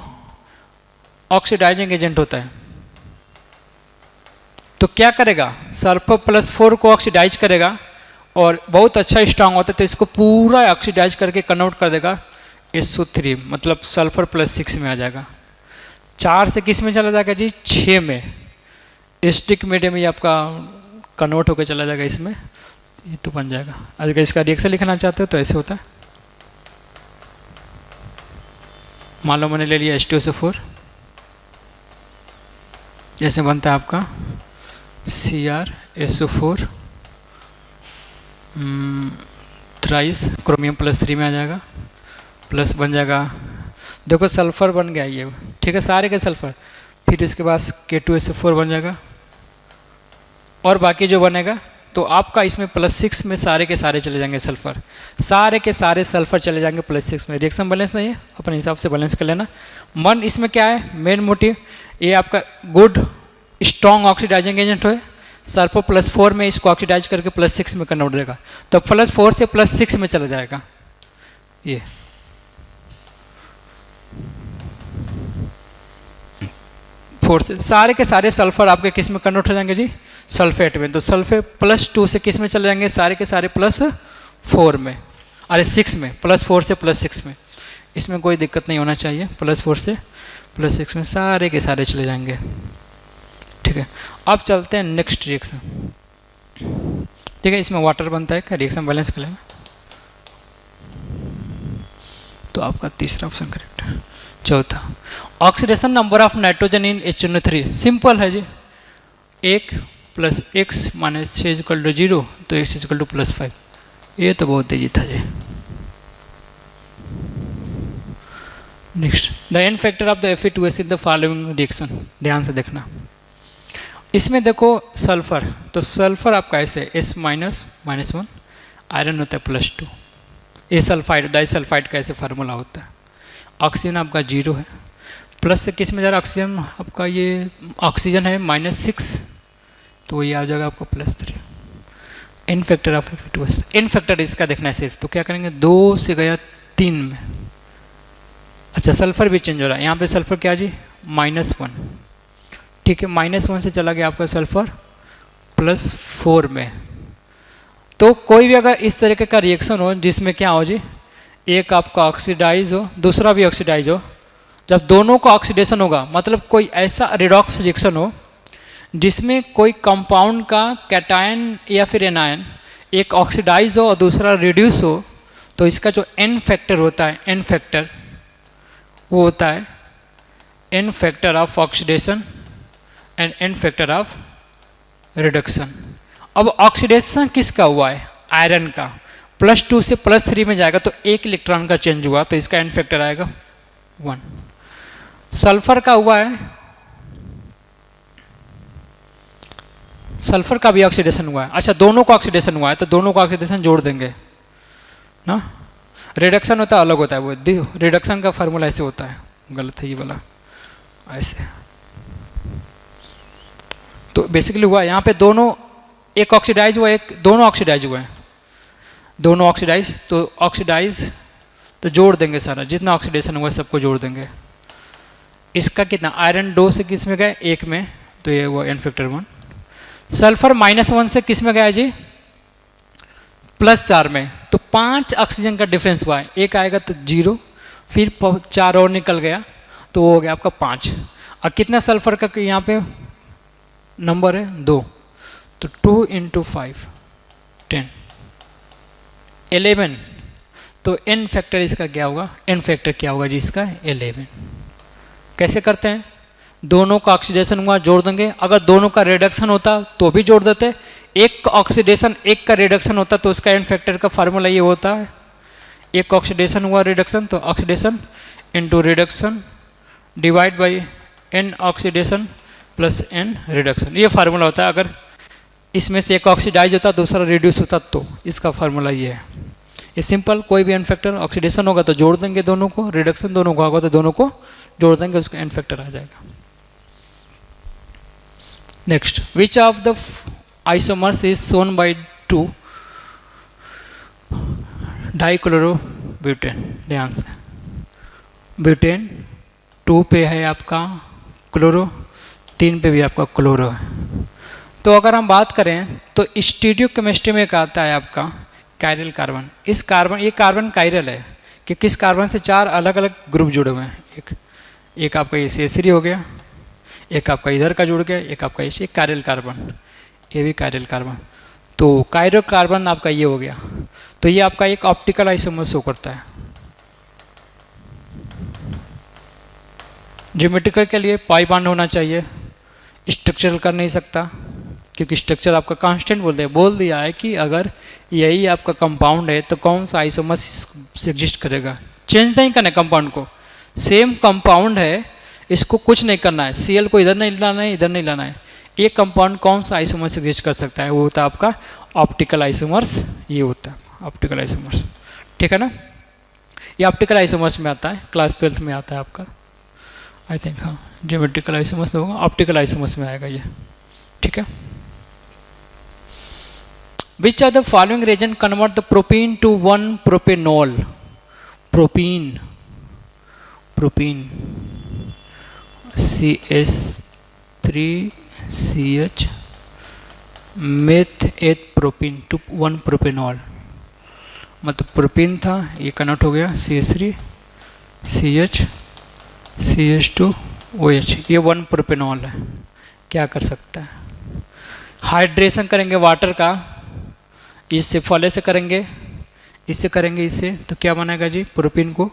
ऑक्सीडाइजिंग एजेंट होता है। तो क्या करेगा, सल्फर +4 को ऑक्सीडाइज करेगा और बहुत अच्छा स्ट्रांग होता है, तो इसको पूरा ऑक्सीडाइज करके कन्वर्ट कर देगा SO3, मतलब सल्फर +6 में आ जाएगा। 4 से किस में चला जाएगा जी, 6 में, एसिडिक मीडियम में आपका कन्वर्ट होकर चला जाएगा इसमें, ये तो बन जाएगा। अगर इसका रिएक्शन लिखना चाहते हो तो ऐसे होता है, मान लो मैंने ले लिया H2SO4, जैसे बनता है आपका CrSO4 थ्राइस क्रोमियम +3 में आ जाएगा, प्लस बन जाएगा, देखो सल्फर बन गया ये, ठीक है, सारे के सल्फर, फिर इसके बाद K2SO4 बन जाएगा, और बाकी जो बनेगा तो आपका इसमें +6 में सारे के सारे चले जाएंगे सल्फर, सारे के सारे सल्फर चले जाएंगे +6 में। रिएक्शन बैलेंस नहीं है, अपने हिसाब से बैलेंस कर लेना। मन इसमें क्या है, मेन मोटिव ये आपका गुड स्ट्रॉन्ग ऑक्सीडाइजिंग एजेंट है, सल्फर +4 में इसको ऑक्सीडाइज करके +6 में कन्वर्ट देगा, तो +4 से +6 में चला जाएगा ये। फोर से सारे के सारे सल्फर आपके किस में कन्वर्ट हो जाएंगे जी, सल्फेट में। तो सल्फेट +2 से किस में चले जाएंगे, सारे के सारे +4 में, अरे 6 में, +4 से +6 में, इसमें कोई दिक्कत नहीं होना चाहिए। +4 से +6 में सारे के सारे चले जाएंगे। ठीक है, अब चलते हैं नेक्स्ट रिएक्शन। ठीक है, इसमें वाटर बनता है, क्या रिएक्शन बैलेंस कर लेना, तो आपका तीसरा ऑप्शन करेक्ट है। चौथा, oxidation number of nitrogen in HNO3, simple है जी, 1 + x - 6 = 0, तो x = +5, ये तो बहुत तेजी था जी। Next, the n factor of the Fe2S in the following reaction, ध्यान से देखना। इसमें देखो सल्फर, तो सल्फर आपका ऐसे S- -1, आयरन होता है +2, ये सल्फाइड डाइसल्फाइड का ऐसे फार्मूला होता है। ऑक्सीजन आपका 0 है, प्लस से किस में जा रहा है ऑक्सीजन, आपका ये ऑक्सीजन है -6, तो ये आ जाएगा आपका +3। N factor of Fe2S, n factor इसका देखना है सिर्फ, तो क्या करेंगे, 2 से गया 3 में। अच्छा, सल्फर भी चेंज हो रहा है, यहाँ पे सल्फर क्या जी, -1, ठीक है, -1 से चला गया आपका सल्फर +4 में। तो कोई भी अगर इस तरीके का रिएक्शन हो जिसमें क्या हो जी, एक आपका ऑक्सीडाइज हो, दूसरा भी ऑक्सीडाइज हो, जब दोनों का ऑक्सीडेशन होगा, मतलब कोई ऐसा रिडॉक्स रिएक्शन हो जिसमें कोई कंपाउंड का कैटायन या फिर एनायन एक ऑक्सीडाइज हो और दूसरा रिड्यूस हो, तो इसका जो एन फैक्टर होता है, एन फैक्टर, वो होता है n factor of oxidation and n factor of reduction. अब ऑक्सीडेशन किसका हुआ है? आयरन का। +2 से +3 में जाएगा तो 1 इलेक्ट्रॉन का चेंज हुआ, तो इसका एन फैक्टर आएगा 1। सल्फर का हुआ है, सल्फर का भी ऑक्सीडेशन हुआ है। अच्छा, दोनों का ऑक्सीडेशन हुआ है तो दोनों का ऑक्सीडेशन जोड़ देंगे ना। रिडक्शन होता है अलग होता है, वो रिडक्शन का फार्मूला ऐसे होता है, गलत है ये वाला, ऐसे। तो बेसिकली हुआ यहाँ पे दोनों, एक ऑक्सीडाइज हुआ, एक दोनों ऑक्सीडाइज हुए हैं, दोनों ऑक्सीडाइज, तो ऑक्सीडाइज तो जोड़ देंगे सारा, जितना ऑक्सीडेशन हुआ सबको जोड़ देंगे। इसका कितना, आयरन 2 से किस में गए? 1 में, तो ये हुआ एन फैक्टर 1। सल्फर -1 से किस में गया जी? +4 में, तो 5 ऑक्सीजन का डिफरेंस हुआ है, एक आएगा तो 0, फिर 4 और निकल गया तो वो हो गया आपका 5। और कितना सल्फर का यहाँ पे नंबर है? 2, तो 2 × 5 10 11। तो एन फैक्टर इसका क्या होगा? एन फैक्टर क्या होगा जी इसका? 11। कैसे करते हैं? दोनों का ऑक्सीडेशन हुआ, जोड़ देंगे। अगर दोनों का रिडक्शन होता तो भी जोड़ देते। एक का ऑक्सीडेशन एक का रिडक्शन होता तो उसका एन फैक्टर का फार्मूला ये होता है, एक ऑक्सीडेशन हुआ रिडक्शन तो oxidation into reduction divide by n oxidation plus n reduction, ये फार्मूला होता है। अगर इसमें से एक ऑक्सीडाइज होता दूसरा रिड्यूस होता तो इसका फार्मूला ये है। ये सिंपल, कोई भी एन फैक्टर, ऑक्सीडेशन होगा तो जोड़ देंगे दोनों को, रिडक्शन दोनों को होगा तो दोनों को जोड़ देंगे, उसका एन फैक्टर आ जाएगा। Next, which of the isomers is shown by 2 dichlorobutane? ध्यान से, ब्यूटेन 2 पे है आपका क्लोरो, 3 पे भी आपका क्लोरो है। तो अगर हम बात करें तो स्टीरियोकेमिस्ट्री में क्या आता है आपका? Chiral carbon. इस कार्बन, ये कार्बन कायरल है कि किस कार्बन से 4 अलग अलग ग्रुप जुड़े हुए हैं। एक आपका ये CH3 हो गया, एक आपका इधर का जुड़ गया, एक आपका ये कायरल कार्बन, ये भी कायरल कार्बन। तो कायरल कार्बन आपका ये हो गया। तो ये आपका एक ऑप्टिकल आइसोमर शो करता है। ज्योमेट्रिकल के लिए पाई बॉन्ड होना चाहिए, स्ट्रक्चरल कर नहीं सकता क्योंकि स्ट्रक्चर आपका कांस्टेंट बोल दिया है कि अगर यही आपका कंपाउंड है तो कौन सा आइसोमर एग्जिस्ट करेगा। चेंज नहीं करना है कंपाउंड को, सेम कंपाउंड है, इसको कुछ नहीं करना है, Cl को इधर नहीं लाना है, इधर नहीं लाना है। एक कंपाउंड कौन सा आइसोमर्स एग्जिस्ट कर सकता है? वो होता है आपका ऑप्टिकल आइसोमर्स, ये होता है ऑप्टिकल आइसोमर्स। ठीक है ना, ये ऑप्टिकल आइसोमर्स में आता है, क्लास 12th में आता है आपका, आई थिंक। हाँ, ज्योमेट्रिकल आइसोमर्स होगा, ऑप्टिकल आइसोमर्स में आएगा ये। ठीक है। Which are the following reagent convert the propene to 1 propanol? Propene, propene CH3CH meth eth propene to 1 propanol, मतलब प्रोपीन था, ये कन्वर्ट हो गया CH3 CH CH2OH, ये 1 प्रोपेनॉल है। क्या कर सकता है? हाइड्रेशन करेंगे वाटर का, इससे फॉले से करेंगे, इससे करेंगे, इससे, तो क्या बनेगा जी? प्रोपीन को।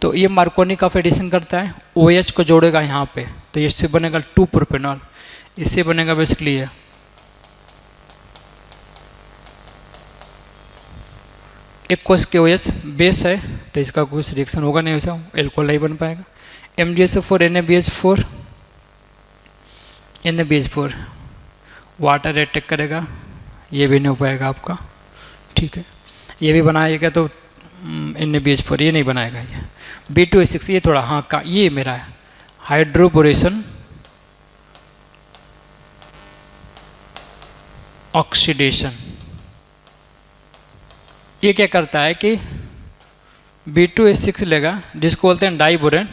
तो ये मार्कोनी का एडिशन करता है, OH को जोड़ेगा यहाँ पे, तो इससे बनेगा 2 प्रोपेनॉल, इससे बनेगा बेसिकली ये एक कोश के OH बेस है, तो इसका कुछ रिएक्शन होगा नहीं, वैसा एल्कोहल नहीं बन पाएगा। MgSO4 NaBH4, NaBH4 water attack करेगा, ये भी नहीं हो पाएगा आपका। ठीक है, ये भी बनाएगा तो NaBH4 ये नहीं बनाएगा। ये B2H6 ये थोड़ा, हाँ का ये मेरा है हाइड्रोबोरेशन ऑक्सीडेशन। ये क्या करता है कि B2H6 लेगा, जिसको बोलते हैं डाइबोरेन,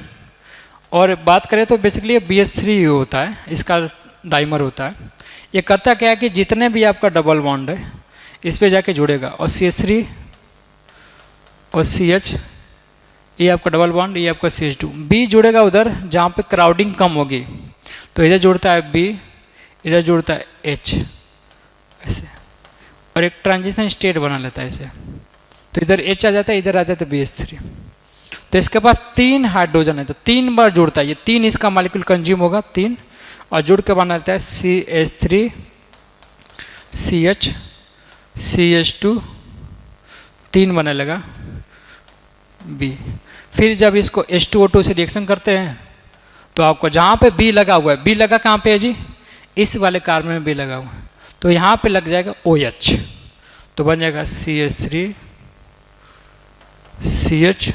और बात करें तो बेसिकली BH3 होता है, इसका डाइमर होता है। ये करता क्या है कि जितने भी आपका डबल बॉन्ड है इस पे जाके जुड़ेगा, और CH3 और CH ये आपका डबल बॉन्ड, ये आपका CH2। बी जुड़ेगा उधर जहाँ पे क्राउडिंग कम होगी, तो इधर जुड़ता है बी, इधर जुड़ता है H ऐसे, और एक ट्रांजिशन स्टेट बना लेता है ऐसे। तो इधर H आ जाता है, इधर आ जाता है BH3। तो इसके पास 3 हाइड्रोजन है, तो 3 बार जुड़ता है, ये 3 इसका मॉलिक्यूल कंज्यूम होगा 3, और जुड़ के बना लेता है CH3 CH CH2, 3 बने लगा B। फिर जब इसको H2O2 से रिएक्शन करते हैं तो आपको जहाँ पे B लगा हुआ है, B लगा कहाँ पे है जी, इस वाले कार्बन में B लगा हुआ है, तो यहाँ पे लग जाएगा OH, तो बन जाएगा CH3 CH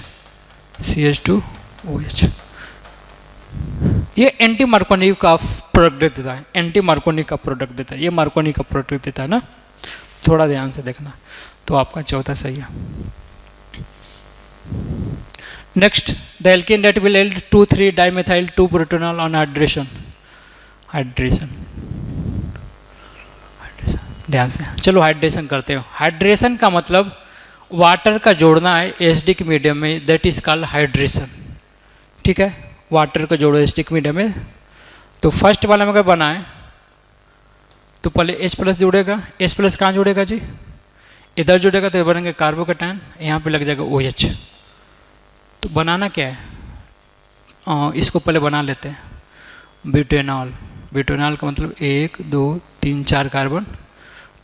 CH2 OH। ये एंटी मार्कोनी का प्रोडक्ट देता है, एंटी मार्कोनी का प्रोडक्ट देता है, ये मार्कोनी का प्रोडक्ट देता है ना, थोड़ा ध्यान से देखना। तो आपका चौथा सही है। Next, the alkene that will yield 2,3 dimethyl 2 protonol on hydration। Hydration ध्यान से, चलो हाइड्रेशन करते हो। हाइड्रेशन का मतलब वाटर का जोड़ना है एसिडिक मीडियम में, दैट इज कॉल्ड हाइड्रेशन। ठीक है, वाटर को जोड़ो एसिडिक मीडियम में। तो फर्स्ट वाला में अगर बना है तो पहले H+ जुड़ेगा, H+ कहाँ जुड़ेगा जी, इधर जुड़ेगा, तो बनेंगे कार्बोकेटायन, यहाँ पे लग जाएगा OH। तो बनाना क्या है, इसको पहले बना लेते हैं, ब्यूटेनॉल। ब्यूटेनॉल का मतलब 1 2 3 4 कार्बन,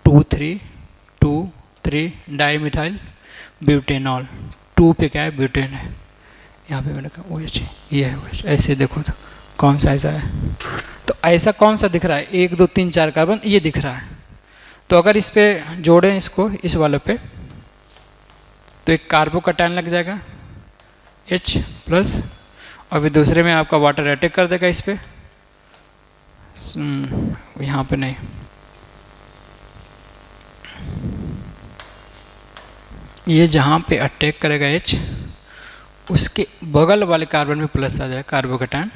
2 3 डाईमिथाइल ब्यूटेनॉल, 2 पे क्या है, ब्यूटेन है, यहाँ पे मैंने कहा OH, ये है OH। ऐसे देखो तो कौन सा ऐसा है, तो ऐसा कौन सा दिख रहा है, 1 2 3 4 कार्बन ये दिख रहा है। तो अगर इस पे जोड़ें इसको, इस वाले पे, तो एक कार्बोकेटायन लग जाएगा H+, और फिर दूसरे में आपका वाटर अटैक कर देगा इस पे, यहाँ पे नहीं, ये जहाँ पे अटैक करेगा H, उसके बगल वाले कार्बन में प्लस आ जाएगा कार्बोकेटायन,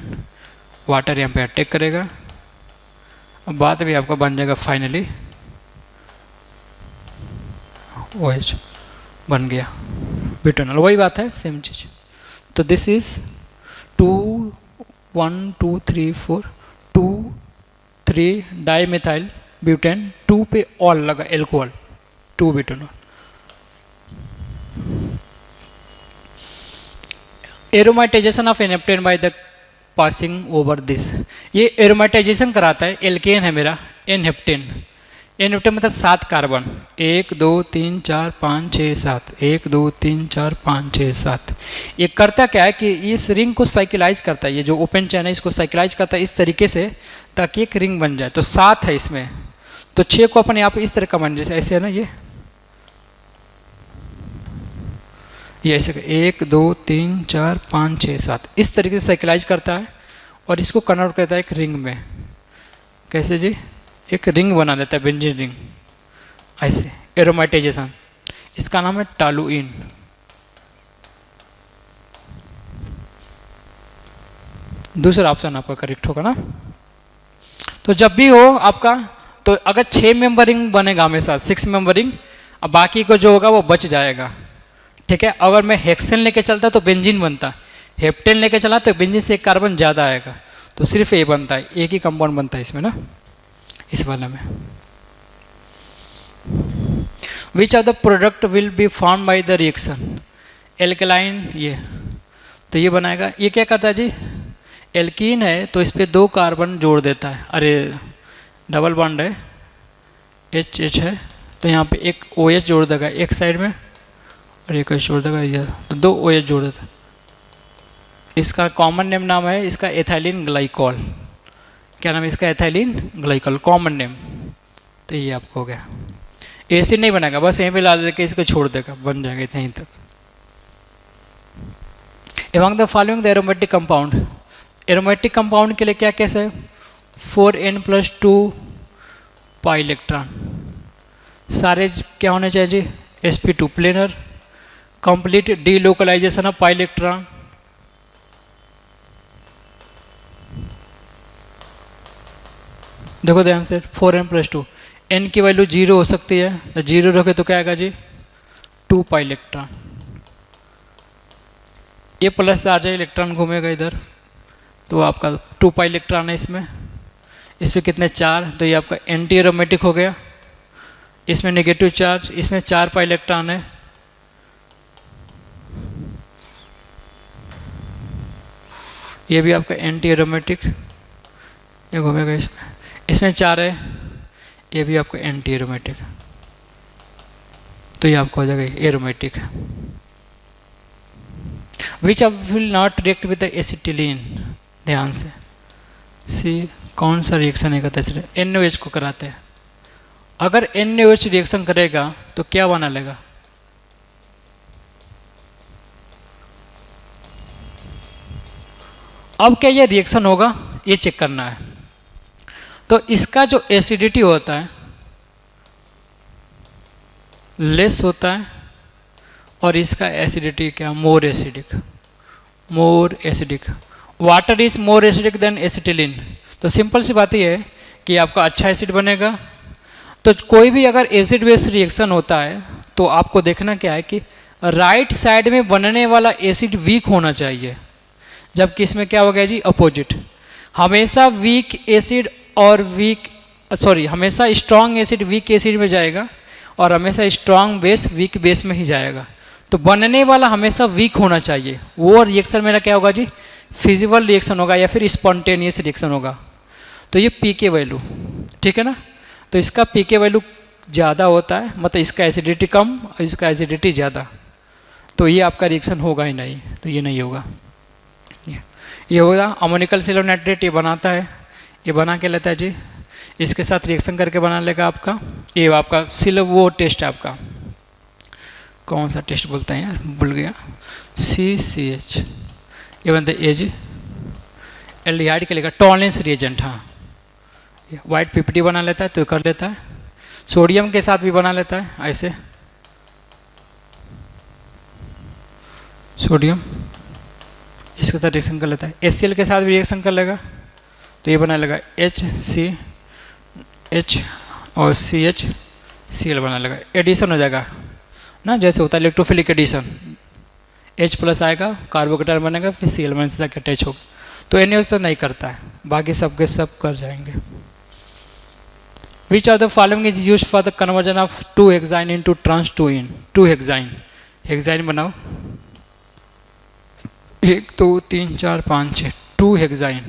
वाटर यहाँ पे अटैक करेगा, और बाद में आपका बन जाएगा फाइनली OH बन गया ब्यूटेनॉल। वही बात है, सेम चीज़। तो दिस इज 2 1 2 3 4 2 3 डाईमिथाइल ब्यूटेन, 2 पे ऑल लगा alcohol, 2 butanol. Aromatization of n heptane by the passing over this, ये एरोमाटाइजेशन कराता है, एल्केन है मेरा, एनहेप्टेन। एनहेप्टेन मतलब 7 कार्बन, 1 2 3 4 5 6 7, 1 2 3 4 5 6 7। ये करता क्या है कि इस रिंग को साइकिलाइज करता है, ये जो ओपन चैन है इसको साइकिलाइज करता है इस तरीके से ताकि एक रिंग बन जाए। तो 7 है इसमें, तो 6 को अपन यहाँ पे इस तरह का बन, जैसे ऐसे है ना, ये ऐसे 1 2 3 4 5 6 7 इस तरीके से साइकिलाइज करता है, और इसको कन्वर्ट करता है एक रिंग में। कैसे जी, एक रिंग बना देता है, बेंजीन रिंग, ऐसे एरोमाटाइजेशन। इसका नाम है टॉलुइन। दूसरा ऑप्शन आपका करेक्ट होगा ना। तो जब भी हो आपका, तो अगर 6 मेंबर रिंग बनेगा हमेशा, 6 मेंबर रिंग, अब बाकी को जो होगा वो बच जाएगा। ठीक है, अगर मैं हेक्सेन लेके चलता तो बेंजीन बनता, हेप्टेन लेके चला तो बेंजीन से एक कार्बन ज़्यादा आएगा, तो सिर्फ ए बनता है, एक ही कंपाउंड बनता है इसमें ना, इस वाला में। विच of the product will be form by the reaction, alkaline, ये तो ये बनाएगा। ये क्या करता है जी, एल्कीन है तो इस पर 2 कार्बन जोड़ देता है, अरे डबल बॉन्ड है, H है, तो यहाँ पे एक OH जोड़ देगा एक साइड में, और एक जोड़ देगा ये, तो 2 OH जोड़ देता है। इसका कॉमन नेम नाम है इसका एथाइलिन ग्लाइकॉल। क्या नाम है इसका, एथाइलिन ग्लाइकॉल, कॉमन नेम। तो ये आपको हो गया। एसिड नहीं बनेगा, बस यहीं पे ला देके इसको छोड़ देगा, बन जाएगा यहीं तक। Among the following the aromatic compound, aromatic compound के लिए क्या केस है, 4n+2 पाई इलेक्ट्रॉन, सारे क्या होने चाहिए जी, sp2 planar, complete delocalization of pi electron, देखो ध्यान से, 4n+2, n की वैल्यू 0 हो सकती है, तो 0 रखे तो क्या आएगा जी, 2 पाई इलेक्ट्रॉन। ए प्लस आ जाए, इलेक्ट्रॉन घूमेगा इधर, तो आपका 2 पाई इलेक्ट्रॉन है इसमें कितने 4, तो ये आपका एंटी एरोमेटिक हो गया। इसमें नेगेटिव चार्ज, इसमें 4 पाई इलेक्ट्रॉन है, ये भी आपका एंटी एरोमेटिक, ये घूमेगा इसमें 4 है, ये भी आपका एंटी एरोमेटिक, तो ये आपको हो जाएगा aromatic. Which will not react with the acetylene, ध्यान से सी कौन सा रिएक्शन नहीं करता है, NaOH को कराते हैं। अगर NaOH रिएक्शन करेगा तो क्या बना लेगा, अब क्या ये रिएक्शन होगा, ये चेक करना है। तो इसका जो एसिडिटी होता है लेस होता है, और इसका एसिडिटी क्या, more acidic. Water is more acidic then acetylene. तो सिंपल सी बात यह है कि आपका अच्छा एसिड बनेगा। तो कोई भी अगर एसिड बेस रिएक्शन होता है तो आपको देखना क्या है कि राइट साइड में बनने वाला एसिड वीक होना चाहिए, जबकि इसमें क्या हो गया जी, अपोजिट। हमेशा वीक एसिड और हमेशा स्ट्रॉन्ग एसिड वीक एसिड में जाएगा, और हमेशा स्ट्रॉन्ग बेस वीक बेस में ही जाएगा। तो बनने वाला हमेशा वीक होना चाहिए। वो रिएक्शन मेरा क्या होगा जी, फिजिबल रिएक्शन होगा या फिर स्पॉन्टेनियस रिएक्शन होगा। तो ये पीके वैल्यू, ठीक है ना, तो इसका पीके वैल्यू ज़्यादा होता है, मतलब इसका एसिडिटी कम और इसका एसिडिटी ज़्यादा, तो ये आपका रिएक्शन होगा ही नहीं, तो ये नहीं होगा। ये होगा अमोनिकल सिलोनाइट्रेट, ये बनाता है, ये बना के लेता है जी, इसके साथ रिएक्शन करके बना लेगा आपका। ये आपका वो टेस्ट है आपका, कौन सा टेस्ट बोलते हैं यार, भूल गया, CCH, ये बनता है जी एल्डिहाइड के लेगा, टॉलरेंस रिएजेंट। हाँ, वाइट PPT बना लेता है, तो कर लेता है। सोडियम के साथ भी बना लेता है ऐसे, सोडियम इसके साथ रिएक्शन कर लेता है। HCl के साथ भी रिएक्शन कर लेगा, तो ये बना लेगा HCH और CHCl बना लेगा, एडिशन हो जाएगा ना, जैसे होता है इलेक्ट्रोफिलिक एडिशन, H+ आएगा, कार्बोकेटायन बनेगा, फिर Cl- से अटैच होगा। तो NaOH तो नहीं करता है, बाकी सबके सब कर जाएंगे। Which of the following is use for the conversion of 2 hexyne into trans 2 hexyne. Hexyne बनाओ, 1 2 3 4 5 6, 2 हेक्साइन,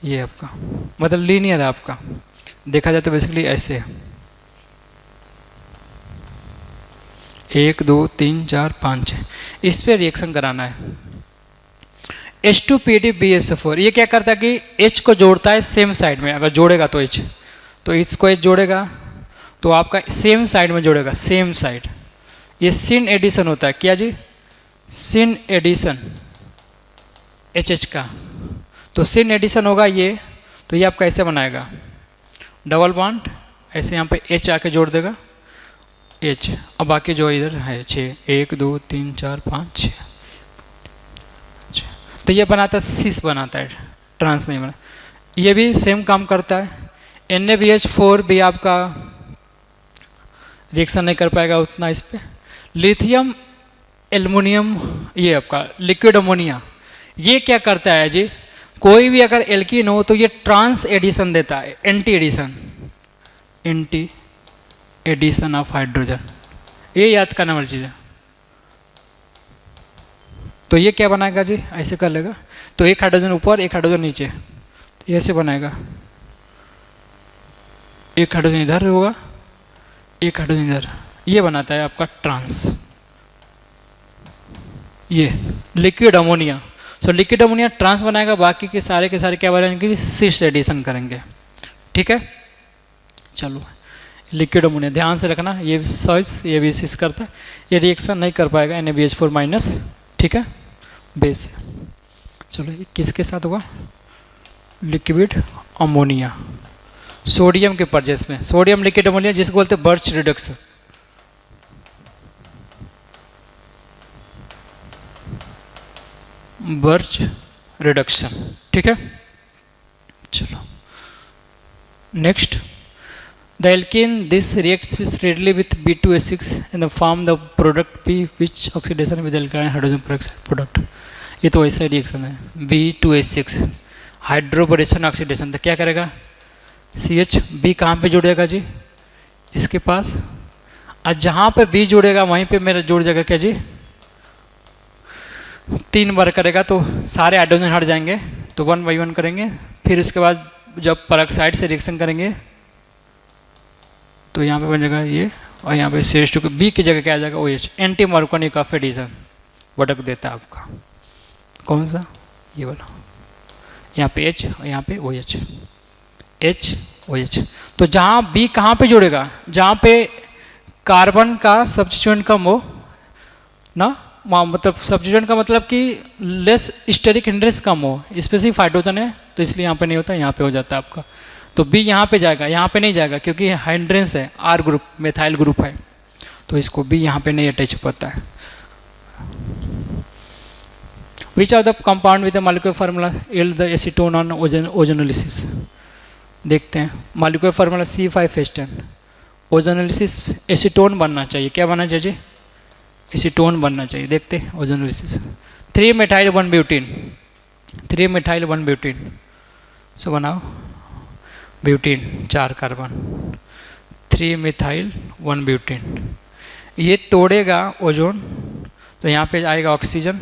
ये आपका मतलब लीनियर है आपका, देखा जाए तो बेसिकली ऐसे है, 1 2 3 4 5 6, इस पे रिएक्शन कराना है। H2PdBSO4, ये क्या करता है कि H को जोड़ता है सेम साइड में, अगर जोड़ेगा तो H, तो इसको H जोड़ेगा तो आपका सेम साइड में जोड़ेगा, सेम साइड। ये सिन एडिशन होता है, क्या जी, सिन एडिशन HH का, तो सिन एडिशन होगा ये, तो ये आपका ऐसे बनाएगा, डबल बॉन्ड ऐसे, यहाँ पे H आके जोड़ देगा H, अब बाकी जो इधर है 6, 1 2 3 4 5 6, तो ये बनाता है सिस बनाता है, ट्रांस नहीं बना। ये भी सेम काम करता है। NaBH4 भी आपका रिएक्शन नहीं कर पाएगा उतना इस पर। लिथियम एल्युमिनियम, ये आपका लिक्विड अमोनिया, ये क्या करता है जी, कोई भी अगर एल्कीन हो तो ये ट्रांस एडिशन देता है, एंटी एडिशन ऑफ हाइड्रोजन, ये याद करने वाली चीज़ है। तो ये क्या बनाएगा जी, ऐसे कर लेगा, तो एक हाइड्रोजन ऊपर एक हाइड्रोजन नीचे, तो ये ऐसे बनाएगा, एक हाइड्रोजन इधर होगा एक हाइड्रोजन इधर, ये बनाता है आपका ट्रांस, ये liquid ammonia. So liquid ammonia trans बनाएगा, बाकी के सारे क्या बनाएंगे, सिस एडिशन करेंगे, ठीक है। चलो लिक्विड अमोनिया ध्यान से रखना, ये भी ये भी सिस करता है, ये रिएक्शन नहीं कर पाएगा NaBH4-, ठीक है, बेस। चलो किसके साथ होगा, लिक्विड अमोनिया, सोडियम के परजेस में, सोडियम लिक्विड अमोनिया जिसको बोलते हैं बर्च रिडक्शन, बर्च रिडक्शन, ठीक है। चलो next, the alkene this reacts readily with B2H6 and form the product P which oxidation with alkyl hydrogen peroxide product. ये तो ऐसा रिएक्शन है B2H6 हाइड्रोबोरेशन ऑक्सीडेशन, तो क्या करेगा CH B कहाँ पे जुड़ेगा जी, इसके पास, और जहाँ पे B जुड़ेगा वहीं पे मेरा जुड़ जाएगा क्या जी, 3 बार करेगा तो सारे हाइड्रोजन हट जाएंगे, तो 1 by 1 करेंगे। फिर उसके बाद जब पेरोक्साइड से रिएक्शन करेंगे तो यहाँ पे बन जाएगा ये, और यहाँ पे CH2 को B की जगह क्या आ जाएगा OH, anti Markovnikov of addition product देता है आपका, कौन सा, ये वाला, यहाँ पे H और यहाँ पे OH, H OH। तो जहाँ B कहाँ पे जुड़ेगा, जहाँ पे कार्बन का सब्स्टिट्यूएंट कम हो ना, मतलब सब्स्टिट्यूएंट का मतलब कि लेस स्टेरिक हिंड्रेंस कम हो, स्पेसिफिक हाइड्रोजन है तो इसलिए यहाँ पे नहीं होता, यहाँ पे हो जाता है आपका। तो B यहाँ पे जाएगा, यहाँ पे नहीं जाएगा क्योंकि हिंड्रेंस है, R ग्रुप मेथाइल ग्रुप है, तो इसको B यहाँ पे नहीं अटैच होता है। Which of the compound with the molecular formula yield the acetone on ozonolysis? देखते हैं, molecular formula C5H10, ozonolysis acetone बनना चाहिए, क्या बनना चाहिए जी, एसीटोन बनना चाहिए। देखते हैं ozonolysis, 3 methyl 1 butene, 3 methyl 1 butene, so बनाओ ब्यूटीन 4 कार्बन, 3 methyl 1 ब्यूटीन, ये तोड़ेगा ओजोन, तो यहाँ पे आएगा ऑक्सीजन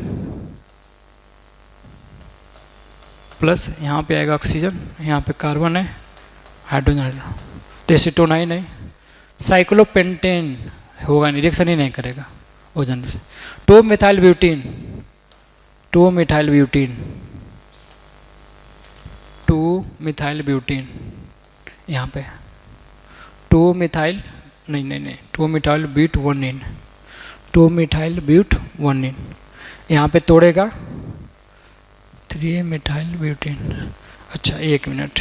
प्लस यहाँ पे आएगा ऑक्सीजन, यहाँ पे कार्बन है, हाइड्रोजन, तो एसीटोन आई नहीं, साइक्लोपेंटेन होगा नहीं, रिएक्शन ही नहीं करेगा ओजोन से। 2 methyl butene, 2 methyl butene, 2 methyl butene, यहाँ पे 2 methyl नहीं 2 methyl ब्यूट 1 2 methyl ब्यूट 1 यहाँ पे तोड़ेगा 3 methyl ब्यूटीन। अच्छा 1 मिनट,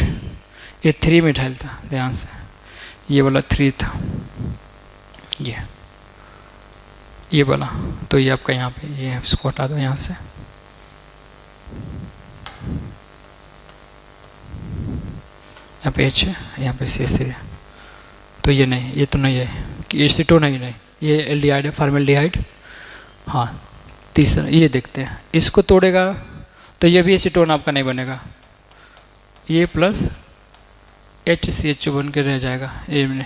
ये 3 methyl था, ध्यान से, ये वाला 3 था, ये वाला, तो ये आपका यहाँ पे ये इसको हटा दो यहाँ से, यहाँ पे H है, यहाँ पे CH3 है, तो ये नहीं, ये तो नहीं है कि एसीटोन नहीं, ये एल्डिहाइड है, फॉर्मेल्डिहाइड। हाँ तीसरा ये देखते हैं, इसको तोड़ेगा तो ये भी एसीटोन आपका नहीं बनेगा, ये प्लस HCH बन के रह जाएगा। ये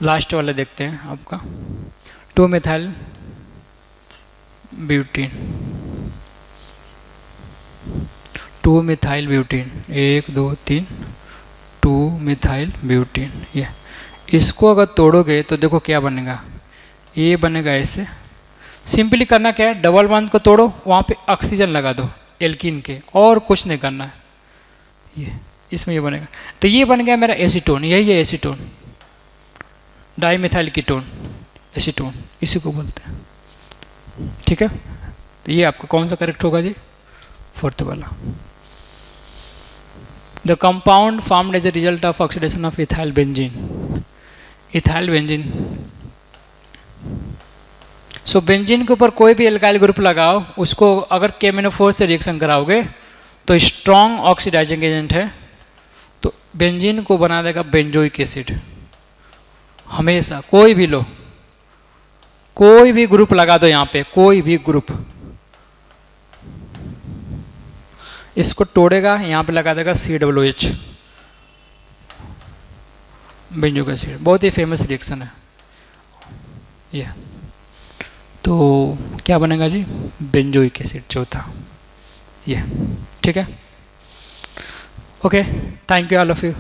लास्ट वाले देखते हैं आपका, 2 methyl butene, 2 methyl butene, 1 2 3, 2 methyl butene, ये इसको अगर तोड़ोगे तो देखो क्या बनेगा, ये बनेगा ऐसे। सिंपली करना क्या है, डबल बॉन्ड को तोड़ो, वहाँ पे ऑक्सीजन लगा दो एल्कीन के, और कुछ नहीं करना है, ये इसमें ये बनेगा, तो ये बन गया मेरा एसीटोन, यही है एसीटोन, डाईमिथाइल कीटोन एसीटोन, इसी को बोलते हैं। ठीक है, तो ये आपका कौन सा करेक्ट होगा जी, 4th वाला। The compound formed as a result of oxidation of ethyl benzene, ethyl benzene. So benzene के ऊपर कोई भी एल्काइल ग्रुप लगाओ, उसको अगर KMnO4 से रिएक्शन कराओगे तो स्ट्रॉन्ग ऑक्सीडाइजिंग एजेंट है, तो बेंजीन को बना देगा बेंजोइक एसिड। हमेशा कोई भी लो, कोई भी ग्रुप लगा दो यहाँ पे, कोई भी ग्रुप, इसको तोड़ेगा, यहाँ पे लगा देगा COOH, बेंजोइक एसिड, बहुत ही फेमस रिएक्शन है ये। तो क्या बनेगा जी, बेंजोइक एसिड चौथा, ये। ठीक है, okay, thank you all of you.